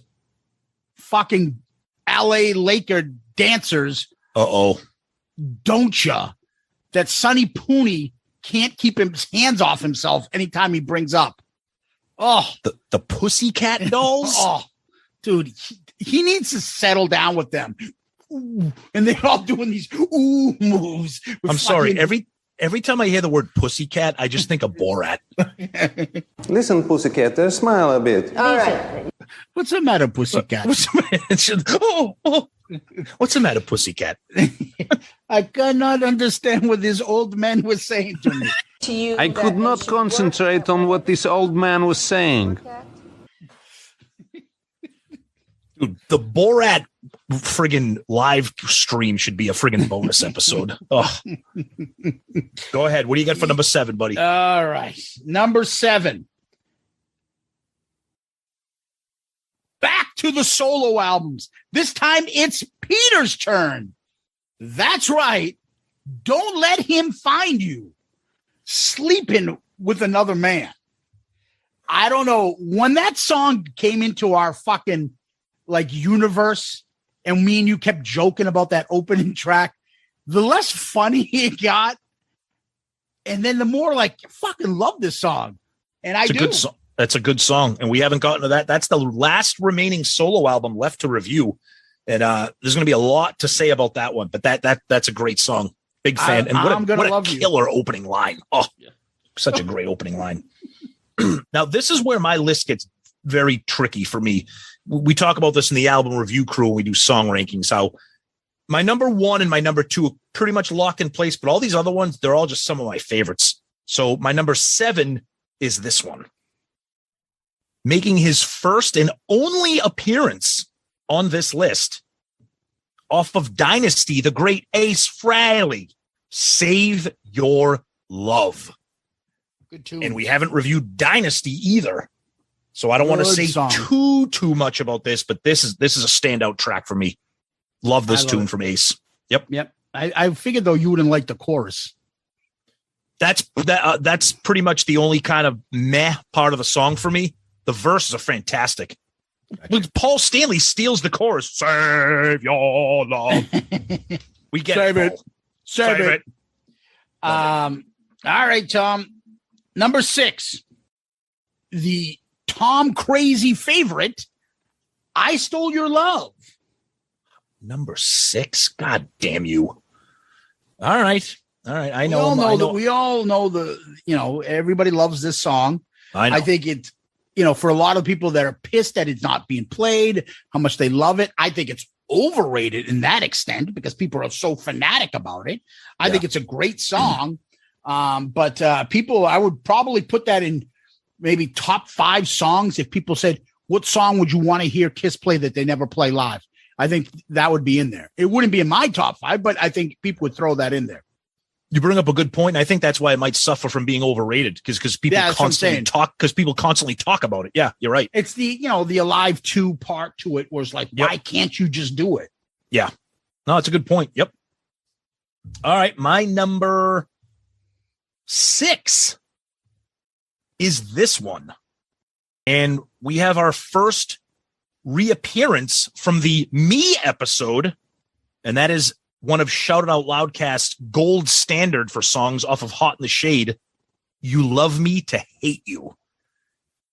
fucking LA Laker dancers. Don't ya? That Sonny Pooney can't keep his hands off himself anytime he brings up. Oh,
the Pussycat Dolls.
Oh, dude, he needs to settle down with them. Ooh, and they're all doing these ooh moves.
I'm sorry. Every time I hear the word pussycat, I just think of Borat.
Listen, pussycat, smile a bit.
All right. What's the matter, pussycat?
What's the matter, pussycat?
I cannot understand what this old man was saying to me.
I could not concentrate on what this old man was saying.
Dude, the Borat friggin' live stream should be a friggin' bonus episode. Oh. Go ahead. What do you got for number 7, buddy?
All right. Number 7. Back to the solo albums. This time it's Peter's turn. That's right. Don't let him find you sleeping with another man. I don't know. When that song came into our fucking universe, and me and you kept joking about that opening track, the less funny it got, and then the more fucking love this song. And
That's a good song, and we haven't gotten to that. That's the last remaining solo album left to review, and there's going to be a lot to say about that one. But that's a great song. Big fan, and what a killer opening line! Oh, such a great opening line. Now this is where my list gets very tricky for me. We talk about this in the album review crew when we do song rankings, how my number 1 and my number 2 are pretty much locked in place, but all these other ones, they're all just some of my favorites. So my number 7 is this one. Making his first and only appearance on this list, off of Dynasty, the great Ace Frehley, Save Your Love.
Good tune.
And we haven't reviewed Dynasty either. So I don't want to say too much about this, but this is a standout track for me. Love this tune from Ace. Yep.
I figured though you wouldn't like the chorus.
That's pretty much the only kind of meh part of the song for me. The verses are fantastic. Paul Stanley steals the chorus. Save your love. We get
Save
it.
it. Serve it. All right, Tom. Number 6, the Tom Crazy favorite, I Stole Your Love.
Number 6. God damn you. All right. I know.
We all know everybody loves this song.
I know.
I think it's, for a lot of people that are pissed that it's not being played, how much they love it. I think it's overrated in that extent because people are so fanatic about it. I think it's a great song. But people, I would probably put that in maybe top 5 songs. If people said, what song would you want to hear Kiss play that they never play live? I think that would be in there. It wouldn't be in my top 5, but I think people would throw that in there.
You bring up a good point. And I think that's why it might suffer from being overrated because people constantly talk about it. Yeah, you're right.
It's the Alive 2 part to it where it's like, why can't you just do it?
Yeah. No, it's a good point. Yep. All right. My number 6 is this one. And we have our first reappearance from the Me episode. And that is one of Shout It Out Loudcast's gold standard for songs off of Hot in the Shade. You Love Me to Hate You.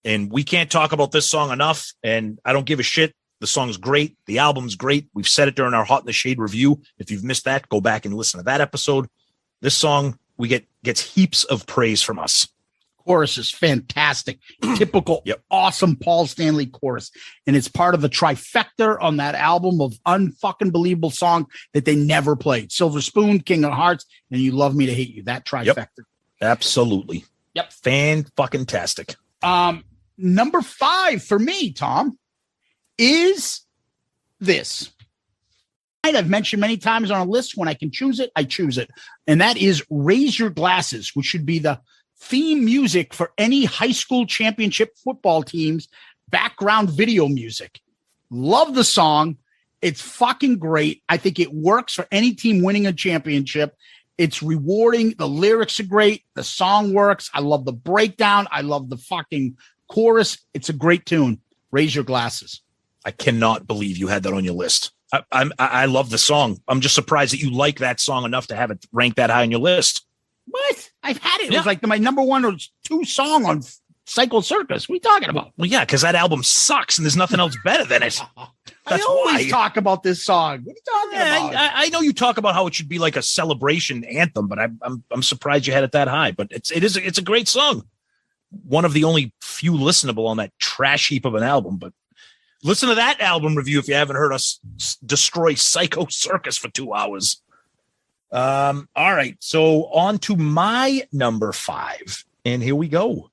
And we can't talk about this song enough. And I don't give a shit. The song's great. The album's great. We've said it during our Hot in the Shade review. If you've missed that, go back and listen to that episode. This song gets heaps of praise from us.
Chorus is fantastic. Typical, awesome Paul Stanley chorus. And it's part of the trifecta on that album of unfucking believable song that they never played. Silver Spoon, King of Hearts, and You Love Me to Hate You. That trifecta.
Yep. Absolutely.
Yep.
Fan-fucking-tastic.
Number 5 for me, Tom, is this. I've mentioned many times on a list, when I can choose it, I choose it. And that is Raise Your Glasses, which should be the theme music for any high school championship football team's background video music. Love the song. It's fucking great. I think it works for any team winning a championship. It's rewarding. The lyrics are great. The song works. I love the breakdown. I love the fucking chorus. It's a great tune. Raise Your Glasses.
I cannot believe you had that on your list. I love the song. I'm just surprised that you like that song enough to have it ranked that high on your list.
What? I've had it. It was like my number 1 or 2 song on Psycho Circus. What are you talking about?
Well, yeah, because that album sucks and there's nothing else better than it.
I always talk about this song. What are you talking about?
I know you talk about how it should be like a celebration anthem, but I'm surprised you had it that high. But it's a great song. One of the only few listenable on that trash heap of an album. But listen to that album review if you haven't heard us destroy Psycho Circus for 2 hours. All right. So on to my number 5. And here we go.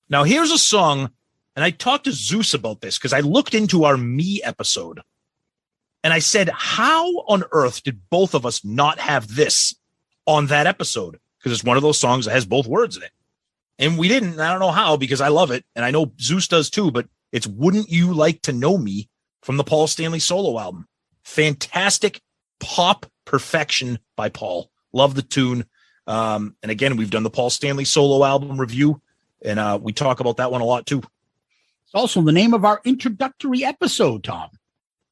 Now, here's a song, and I talked to Zeus about this because I looked into our Me episode. And I said, how on earth did both of us not have this on that episode? Because it's one of those songs that has both words in it. And we didn't. I don't know how, because I love it. And I know Zeus does too, but it's Wouldn't You Like to Know Me from the Paul Stanley solo album. Fantastic pop perfection by Paul. Love the tune. And again, we've done the Paul Stanley solo album review, and we talk about that one a lot too.
It's also the name of our introductory episode, Tom.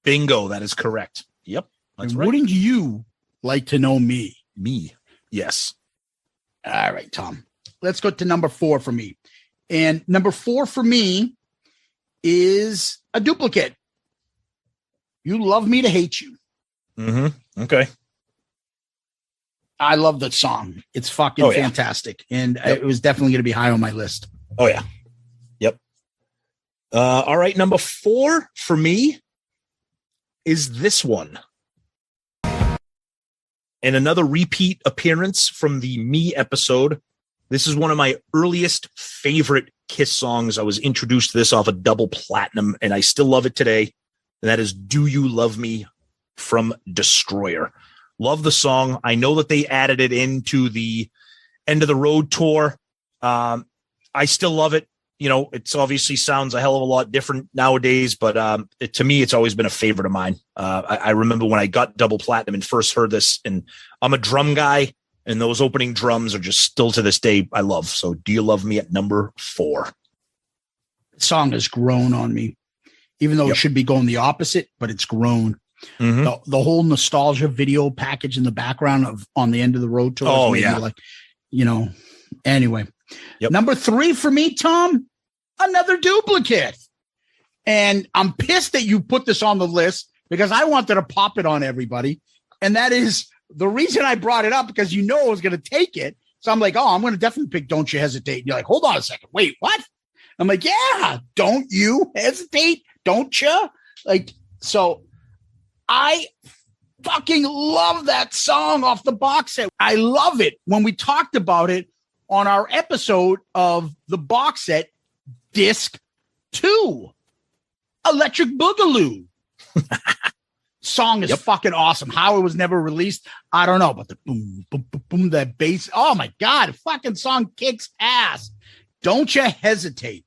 Bingo. That is correct. Yep. That's right.
Wouldn't you like to know me?
Me. Yes.
All right, Tom. Let's go to number 4 for me. And number 4 for me is a duplicate. You Love Me to Hate You.
Mm-hmm. Okay.
I love that song. It's fucking fantastic. And it was definitely going to be high on my list.
Oh, yeah. Yep. All right. Number 4 for me is this one. And another repeat appearance from the Me episode. This is one of my earliest favorite Kiss songs. I was introduced to this off a double platinum, and I still love it today. And that is Do You Love Me from Destroyer. Love the song. I know that they added it into the End of the Road tour. I still love it. You know, it's obviously sounds a hell of a lot different nowadays, but to me, it's always been a favorite of mine. I remember when I got double platinum and first heard this, and I'm a drum guy, and those opening drums are just still to this day I love. So Do You Love Me at number 4.
The song has grown on me, even though it should be going the opposite, but it's grown. The whole nostalgia video package in the background of On the End of the Road tour.
Oh, yeah.
Like, anyway.
Yep.
Number 3 for me, Tom, another duplicate. And I'm pissed that you put this on the list because I wanted to pop it on everybody. And that is the reason I brought it up, because I was going to take it. So I'm like, I'm going to definitely pick Don't You Hesitate. And you're like, hold on a second. Wait, what? I'm like, yeah, don't you hesitate? Don't you? Like, so I fucking love that song off the box set. I love it. When we talked about it on our episode of the box set, disc 2, Electric Boogaloo. Song is fucking awesome. How it was never released, I don't know, but the boom, boom, boom, boom, that bass. Oh my God, fucking song kicks ass. Don't You Hesitate.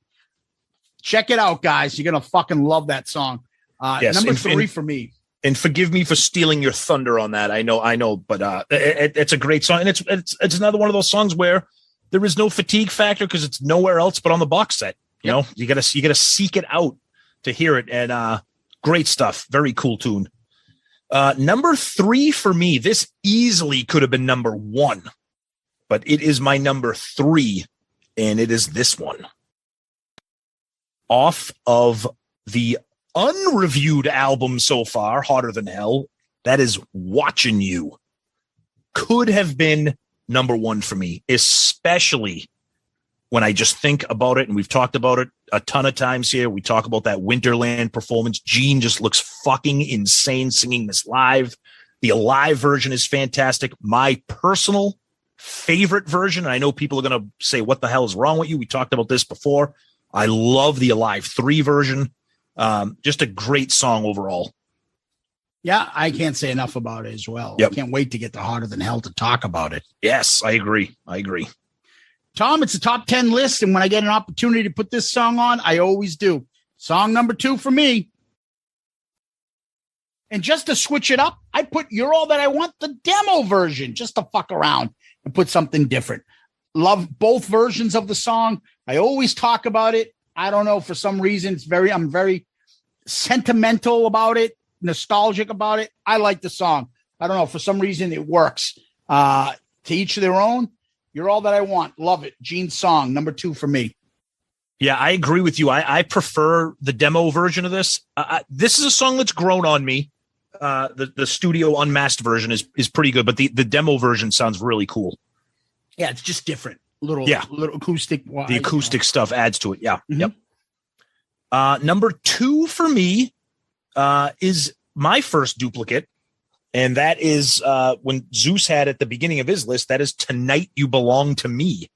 Check it out, guys. You're going to fucking love that song.
Yes,
number 3 for me.
And forgive me for stealing your thunder on that. I know, but it's a great song. And it's another one of those songs where there is no fatigue factor because it's nowhere else but on the box set. You know, you gotta seek it out to hear it. And great stuff. Very cool tune. Number 3 for me, this easily could have been number 1, but it is my number 3, and it is this one. Off of the unreviewed album so far, Hotter Than Hell, that is Watching You. Could have been number 1 for me, especially when I just think about it, and we've talked about it a ton of times here. We talk about that Winterland performance. Gene just looks fucking insane singing this live. The live version is fantastic. My personal favorite version, and I know people are going to say, what the hell is wrong with you? We talked about this before. I love the Alive 3 version. Just a great song overall.
Yeah, I can't say enough about it as well.
Yep.
I can't wait to get to Hotter Than Hell to talk about it.
Yes, I agree.
Tom, it's a top 10 list, and when I get an opportunity to put this song on, I always do. Song number 2 for me. And just to switch it up, I put You're All That I Want, the demo version, just to fuck around and put something different. Love both versions of the song. I always talk about it. I don't know, for some reason, I'm very sentimental about it, nostalgic about it. I like the song. I don't know, for some reason it works. To each their own. You're All That I Want. Love it. Gene's song, number 2 for me.
Yeah, I agree with you. I prefer the demo version of this. This is a song that's grown on me. The studio unmasked version is pretty good, but the demo version sounds really cool.
Yeah, it's just different. Little acoustic.
The acoustic stuff adds to it. Yeah.
Mm-hmm.
Yep. Number 2 for me is my first duplicate. And that is when Zeus had at the beginning of his list, that is Tonight You Belong to Me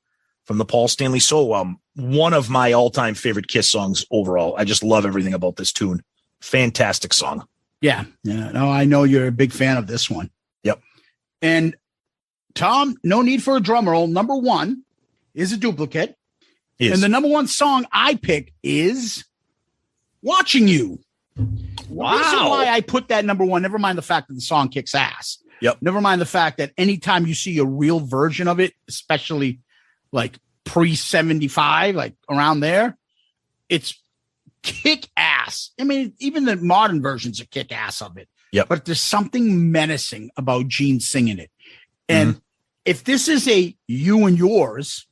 from the Paul Stanley Soul. One of my all-time favorite Kiss songs overall. I just love everything about this tune. Fantastic song.
Yeah. No, I know you're a big fan of this one.
Yep.
And Tom, no need for a drum roll. Number 1 is a duplicate. And the number 1 song I pick is Watching You.
Wow.
The reason why I put that number 1, never mind the fact that the song kicks ass.
Yep.
Never mind the fact that anytime you see a real version of it, especially like pre-75, like around there, it's kick ass. I mean, even the modern versions are kick ass of it.
Yep.
But there's something menacing about Gene singing it. And if this is a You and Yours,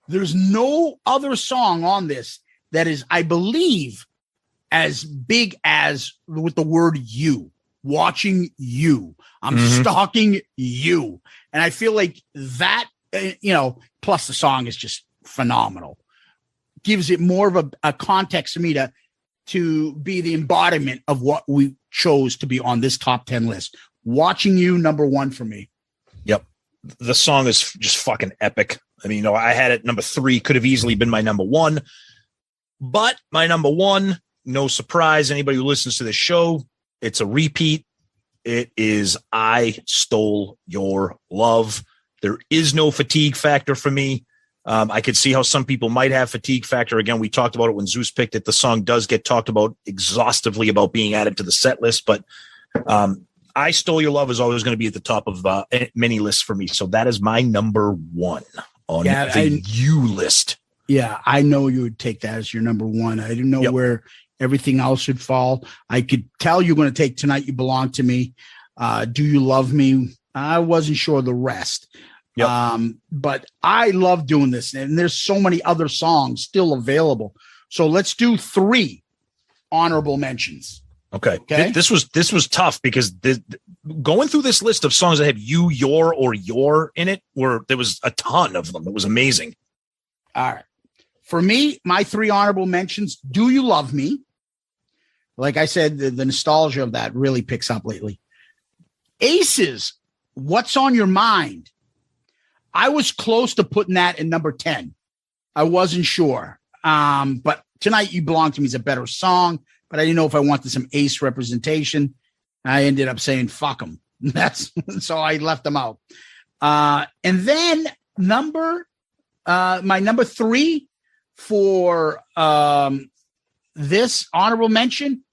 there's no other song on this that is, I believe, as big as with the word you. Watching you. I'm stalking you. And I feel like that, plus the song is just phenomenal. Gives it more of a context for me to be the embodiment of what we chose to be on this top 10 list. Watching You, number 1 for me.
Yep. The song is just fucking epic. I mean, I had it number 3, could have easily been my number 1, but my number 1, no surprise. Anybody who listens to this show, it's a repeat. It is I Stole Your Love. There is no fatigue factor for me. I could see how some people might have fatigue factor. Again, we talked about it when Zeus picked it. The song does get talked about exhaustively about being added to the set list, but I Stole Your Love is always going to be at the top of many lists for me. So that is my number 1 on the You list.
Yeah, I know you would take that as your number 1. I didn't know where Everything else should fall. I could tell you're going to take Tonight You Belong to Me. Do You Love Me? I wasn't sure the rest. Yep. But I love doing this. And there's so many other songs still available. So let's do 3 honorable mentions.
Okay. This was tough because going through this list of songs that have you, your, or your in it, there was a ton of them. It was amazing.
All right. For me, my 3 honorable mentions, Do You Love Me? Like I said, the nostalgia of that really picks up lately. Aces, What's on Your Mind? I was close to putting that in number 10. I wasn't sure. But Tonight You Belong to Me is a better song, but I didn't know if I wanted some Ace representation. I ended up saying, fuck them. So I left them out. And then my number 3 for this honorable mention,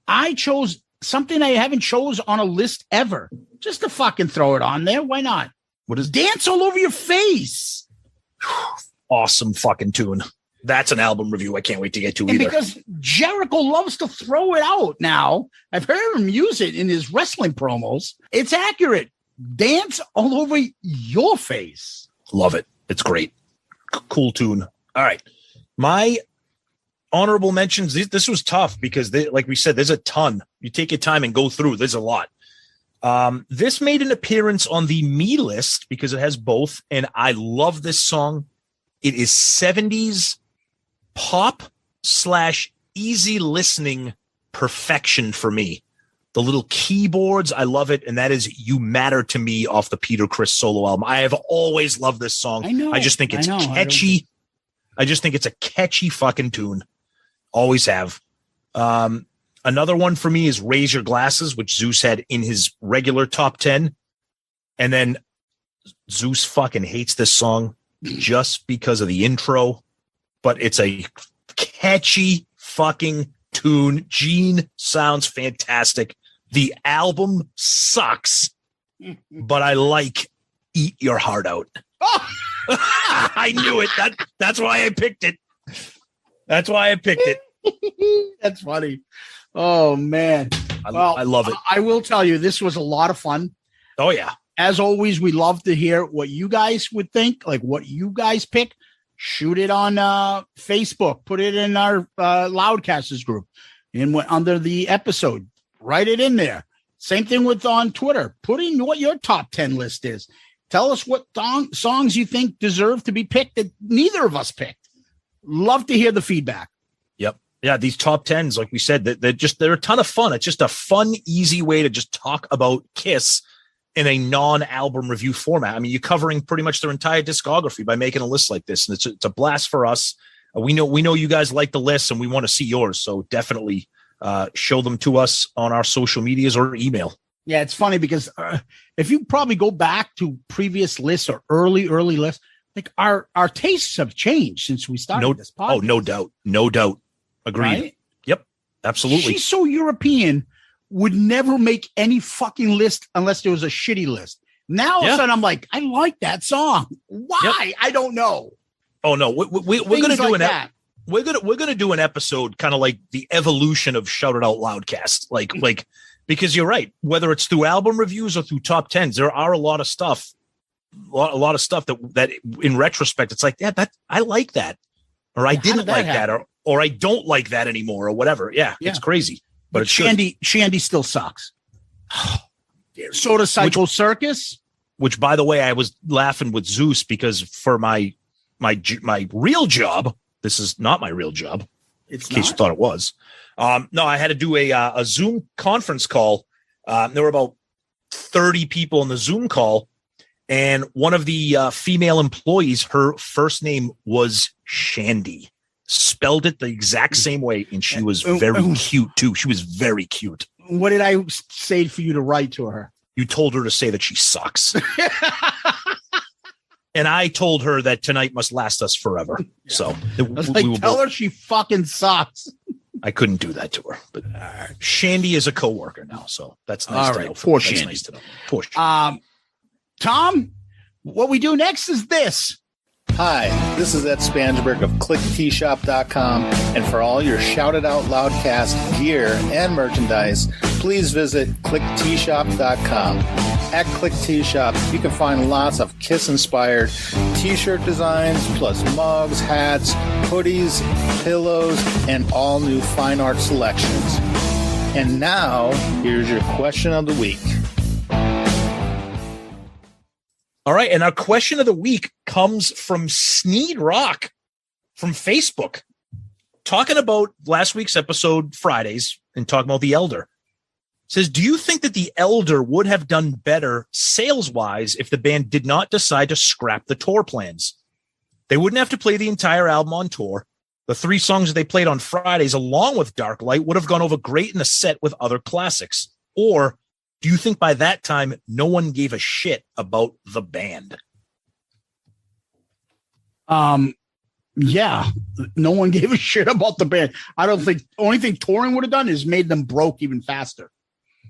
I chose something I haven't chose on a list ever, just to fucking throw it on there. Why not?
What is
Dance All Over Your Face?
Awesome fucking tune. That's an album review I can't wait to get to
and
either.
Because Jericho loves to throw it out now. I've heard him use it in his wrestling promos. It's accurate. Dance All Over Your Face.
Love it. It's great. Cool tune. All right. My honorable mentions, this was tough because like we said, there's a ton. You take your time and go through. There's a lot. This made an appearance on the Me list because it has both, and I love this song. It is 70s pop / easy listening perfection for me. The little keyboards, I love it, and that is You Matter to Me off the Peter Criss solo album. I have always loved this song. I just think it's catchy. I just think it's a catchy fucking tune. Always have. Another one for me is Raise Your Glasses, which Zeus had in his regular top 10. And then Zeus fucking hates this song just because of the intro, but it's a catchy fucking tune. Gene sounds fantastic. The album sucks, but I like Eat Your Heart Out. Oh! I knew it. That's why I picked it. That's why I picked it.
That's funny. Oh, man.
I love it.
I will tell you, this was a lot of fun.
Oh, yeah.
As always, we love to hear what you guys would think, like what you guys pick. Shoot it on Facebook. Put it in our Loudcasters group. And under the episode, write it in there. Same thing with on Twitter. Put in what your top 10 list is. Tell us what songs you think deserve to be picked that neither of us picked. Love to hear the feedback.
Yep. Yeah, these top 10s, like we said, they're a ton of fun. It's just a fun, easy way to just talk about Kiss in a non-album review format. I mean, you're covering pretty much their entire discography by making a list like this, and it's a blast for us. We know you guys like the list, and we want to see yours. So definitely show them to us on our social medias or email.
Yeah, it's funny because if you probably go back to previous lists or early lists, like our tastes have changed since we started this podcast.
Oh, no doubt. Agreed. Right? Yep, absolutely.
She's so European, would never make any fucking list unless there was a shitty list. Now all of a sudden I'm like, I like that song. Why? Yep. I don't know.
Oh no, we're going to do that. We're gonna do an episode kind of like the evolution of Shout It Out Loudcast, like because you're right. Whether it's through album reviews or through top 10s, there are a lot of stuff, a lot of stuff that in retrospect it's like, yeah, that I like that, or I didn't like that, or I don't like that anymore, or whatever. Yeah. It's crazy. But
Shandy still sucks. So does Psycho Circus.
Which, by the way, I was laughing with Zeus because for my real job, this is not my real job. In case you thought it was. No, I had to do a Zoom conference call. There were about 30 people in the Zoom call, and one of the female employees, her first name was Shandy. Spelled it the exact same way, and she was very cute too. She was very cute.
What did I say for you to write to her?
You told her to say that she sucks. And I told her that tonight must last us forever. Yeah. So
tell her she fucking sucks.
I couldn't do that to her, but Shandy is a coworker now, so that's nice to know.
Poor Shandy. Nice to know. Poor Shandy. Tom, what we do next is this.
Hi, this is Ed Spansberg of ClickTshop.com, and for all your Shouted Out Loudcast gear and merchandise, please visit ClickTshop.com. At ClickTshop, you can find lots of Kiss-inspired t-shirt designs, plus mugs, hats, hoodies, pillows, and all new fine art selections. And now, here's your question of the week.
All right, and our question of the week comes from Sneed Rock from Facebook, talking about last week's episode, Fridays, and talking about The Elder. It says, do you think that The Elder would have done better sales-wise if the band did not decide to scrap the tour plans? They wouldn't have to play the entire album on tour. The 3 songs that they played on Fridays, along with Dark Light, would have gone over great in a set with other classics. Or do you think by that time, no one gave a shit about the band?
Yeah, no one gave a shit about the band. I don't think the only thing touring would have done is made them broke even faster,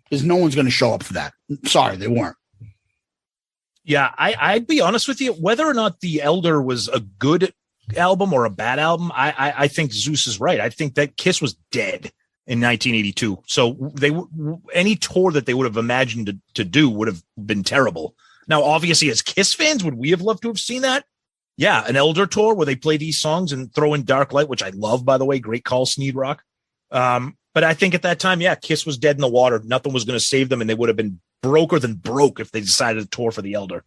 because no one's going to show up for that. Sorry, they weren't.
Yeah, I'd be honest with you. Whether or not The Elder was a good album or a bad album, I think Zeus is right. I think that Kiss was dead in 1982. So any tour that they would have imagined to do would have been terrible. Now, obviously, as Kiss fans, would we have loved to have seen that? Yeah, an Elder tour where they play these songs and throw in Dark Light, which I love, by the way. Great call, Sneed Rock. But I think at that time, yeah, Kiss was dead in the water. Nothing was going to save them, and they would have been broker than broke if they decided to tour for The Elder.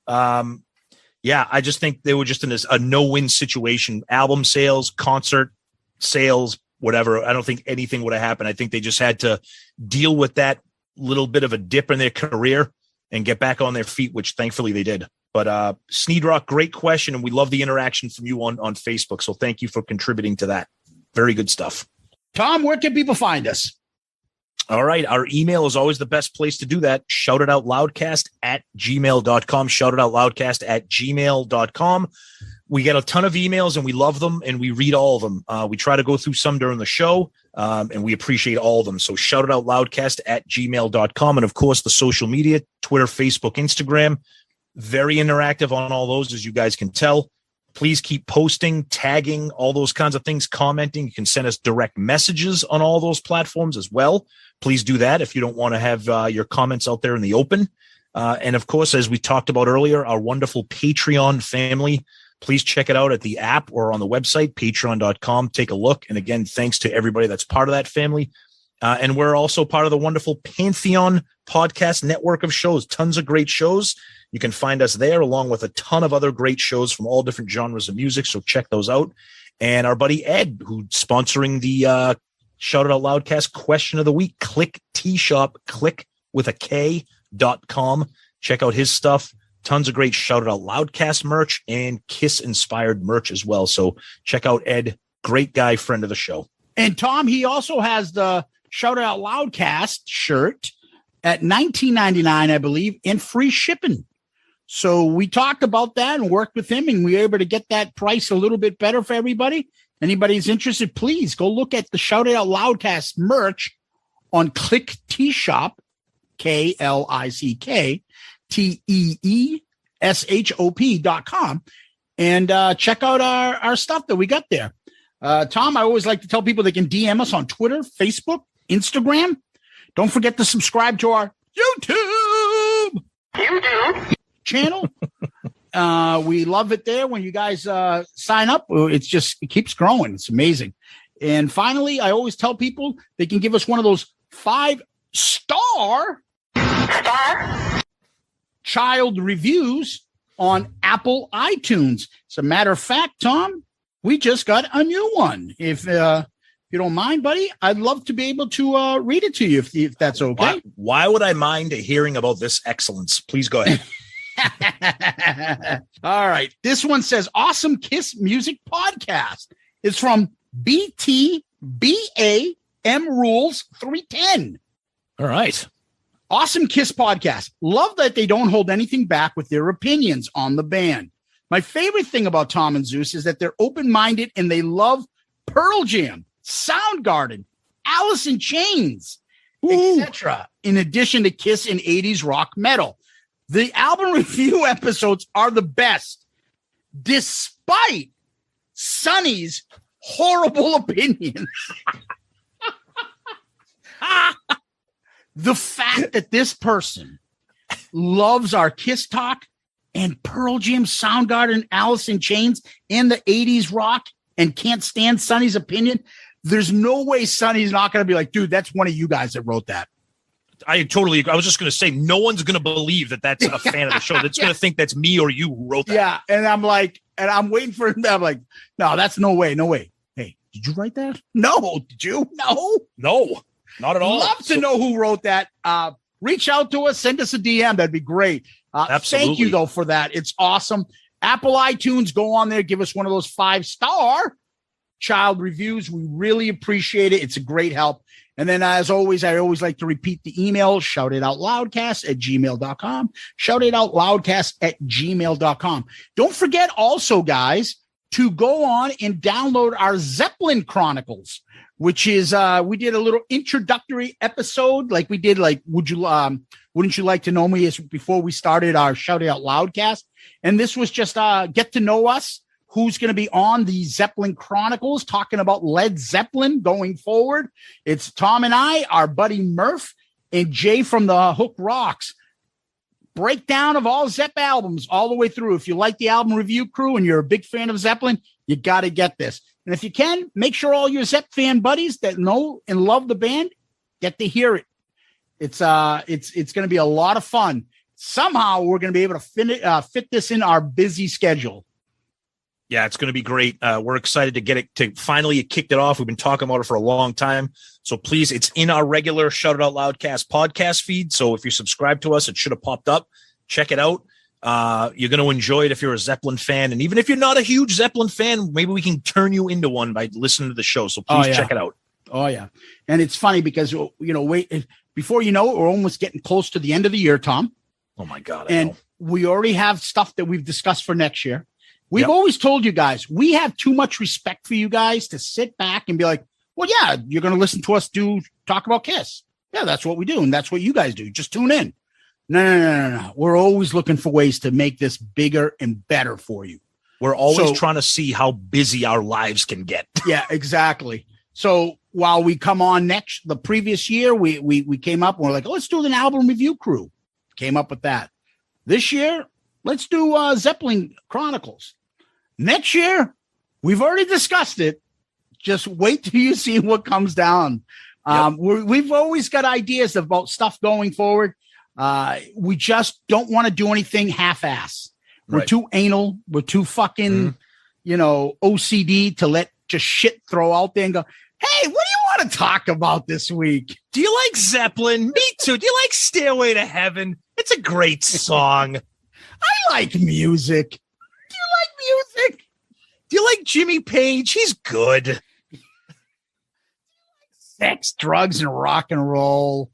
Yeah, I just think they were just in a no-win situation. Album sales, concert sales, whatever. I don't think anything would have happened. I think they just had to deal with that little bit of a dip in their career and get back on their feet, which thankfully they did. But Sneed Rock, great question, and we love the interaction from you on Facebook. So thank you for contributing to that. Very good stuff.
Tom, where can people find us?
All right. Our email is always the best place to do that. shoutitoutloudcast@gmail.com. Shoutitoutloudcast@gmail.com. We get a ton of emails and we love them and we read all of them. We try to go through some during the show and we appreciate all of them. So shoutitoutloudcast@gmail.com. And of course, the social media, Twitter, Facebook, Instagram, very interactive on all those, as you guys can tell. Please keep posting, tagging, all those kinds of things, commenting. You can send us direct messages on all those platforms as well. Please do that if you don't want to have your comments out there in the open. And of course, as we talked about earlier, our wonderful Patreon family, please check it out at the app or on the website, patreon.com. Take a look. And again, thanks to everybody that's part of that family. And we're also part of the wonderful Pantheon podcast network of shows, tons of great shows. You can find us there along with a ton of other great shows from all different genres of music. So check those out. And our buddy Ed, who's sponsoring the Shout It Out Loudcast question of the week, Click T-Shop, click with a K.com. Check out his stuff. Tons of great Shout It Out Loudcast merch and Kiss inspired merch as well. So check out Ed. Great guy, friend of the show.
And Tom, he also has the Shout It Out Loudcast shirt at $19.99, I believe, and free shipping. So we talked about that and worked with him, and we were able to get that price a little bit better for everybody. Anybody's interested, please go look at the Shout It Out Loudcast merch on Click T-Shop, KlickTeeshop.com, and check out our stuff that we got there. Tom, I always like to tell people they can DM us on Twitter, Facebook, Instagram. Don't forget to subscribe to our YouTube channel. We love it there when you guys sign up. It keeps growing. It's amazing. And finally, I always tell people they can give us one of those 5-star child reviews on Apple iTunes. As a matter of fact, Tom, we just got a new one. If you don't mind, buddy, I'd love to be able to read it to you if that's okay.
Why would I mind hearing about this excellence? Please go ahead.
All right. This one says, awesome Kiss music podcast. It's from BTBAM Rules 310.
All right.
Awesome Kiss podcast. Love that they don't hold anything back with their opinions on the band. My favorite thing about Tom and Zeus is that they're open-minded and they love Pearl Jam, Soundgarden, Alice in Chains, etc. In addition to Kiss and 80s rock metal. The album review episodes are the best. despite Sonny's horrible opinions. The fact that this person loves our Kiss Talk and Pearl Jam, Soundgarden, Alice in Chains, and the 80s rock and can't stand Sonny's opinion, there's no way Sonny's not going to be like, dude, that's one of you guys that wrote that.
I totally agree. I was just going to say, no one's going to believe that that's a fan of the show. That's going to think that's me or you who wrote that.
Yeah, and I'm like, and I'm waiting for him. I'm like, no, that's no way. Hey, did you write that? No, did you?
No, not at all.
Love to know who wrote that. Reach out to us, send us a DM. That'd be great.
Absolutely.
Thank you, though, for that. It's awesome. Apple iTunes, go on there, give us one of those 5-star child reviews. We really appreciate it. It's a great help. And then, as always, I always like to repeat the email, shoutitoutloudcast@gmail.com, shoutitoutloudcast@gmail.com. Don't forget also, guys, to go on and download our Zeppelin Chronicles, which is, we did a little introductory episode, like we did, like, wouldn't you like to know me, before we started our Shout It Out Loudcast. And this was just, get to know us. Who's going to be on the Zeppelin Chronicles talking about Led Zeppelin going forward. It's Tom and I, our buddy Murph, and Jay from the Hook Rocks. Breakdown of all Zepp albums all the way through. If you like the album review crew and you're a big fan of Zeppelin, you got to get this. And if you can, make sure all your Zepp fan buddies that know and love the band get to hear it. It's going to be a lot of fun. Somehow we're going to be able to fit this in our busy schedule.
Yeah, it's going to be great. We're excited to get it, to finally get kicked it off. We've been talking about it for a long time. So please, it's in our regular Shout It Out Loudcast podcast feed. So if you subscribe to us, it should have popped up. Check it out. You're going to enjoy it if you're a Zeppelin fan. And even if you're not a huge Zeppelin fan, maybe we can turn you into one by listening to the show. So please check it out.
Oh, yeah. And it's funny because, before you know it, we're almost getting close to the end of the year, Tom.
Oh, my God.
And we already have stuff that we've discussed for next year. We've always told you guys, we have too much respect for you guys to sit back and be like, well, yeah, you're going to listen to us talk about Kiss. Yeah, that's what we do. And that's what you guys do. Just tune in. No. We're always looking for ways to make this bigger and better for you.
We're always trying to see how busy our lives can get.
Yeah, exactly. So while we come on the previous year, we came up and we're like, let's do an album review crew. Came up with that. This year, let's do Zeppelin Chronicles. Next year, we've already discussed it. Just wait till you see what comes down. We've always got ideas about stuff going forward. We just don't want to do anything half-ass. We're too anal. We're too fucking, OCD to let just shit throw out there and go, hey, what do you want to talk about this week?
Do you like Zeppelin? Me too. Do you like Stairway to Heaven? It's a great song.
I like music. Do you like music?
Do you like Jimmy Page? He's good.
Sex, drugs, and rock and roll.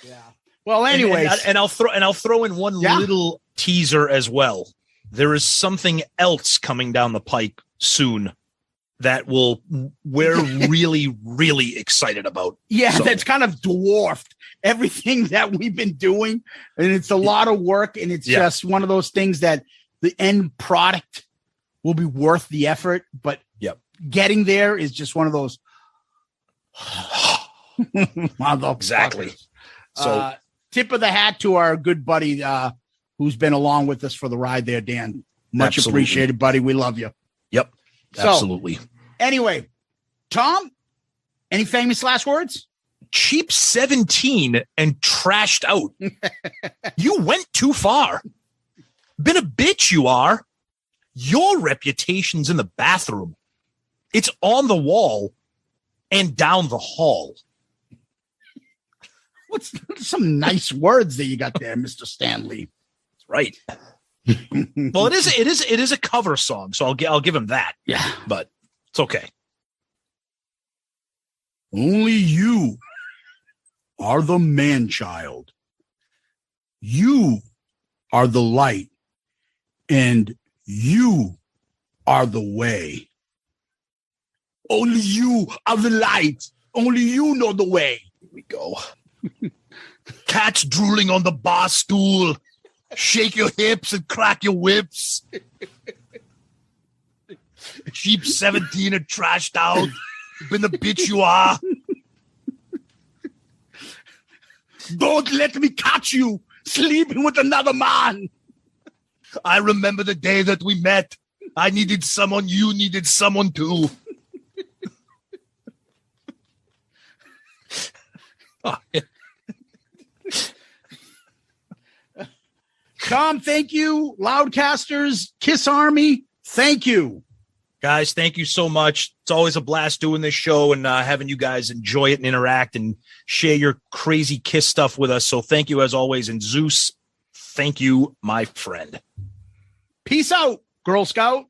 Yeah. Well, anyways,
and I'll throw in one little teaser as well. There is something else coming down the pike soon that we're really, really excited about.
Yeah, that's kind of dwarfed everything that we've been doing. And it's a lot of work. And it's just one of those things that the end product will be worth the effort. But getting there is just one of those.
Exactly.
So tip of the hat to our good buddy who's been along with us for the ride there, Dan. Much appreciated, buddy. We love you.
Yep. Absolutely.
So, anyway, Tom, any famous last words?
Cheap 17 and trashed out. You went too far. Been a bitch, you are. Your reputation's in the bathroom. It's on the wall and down the hall.
What's some nice words that you got there, Mr. Stanley?
That's right. Well, it is a cover song, so I'll give him that.
Yeah,
but it's okay.
Only you are the man-child. You are the light, and you are the way. Only you are the light. Only you know the way.
Here we go. Cats drooling on the bar stool. Shake your hips and crack your whips. Sheep 17 are trashed out. Been the bitch you are.
Don't let me catch you sleeping with another man.
I remember the day that we met. I needed someone. You needed someone too. Oh, yeah.
Tom, thank you. Loudcasters, Kiss Army, thank you.
Guys, thank you so much. It's always a blast doing this show and having you guys enjoy it and interact and share your crazy Kiss stuff with us. So thank you as always. And Zeus, thank you, my friend.
Peace out, Girl Scout.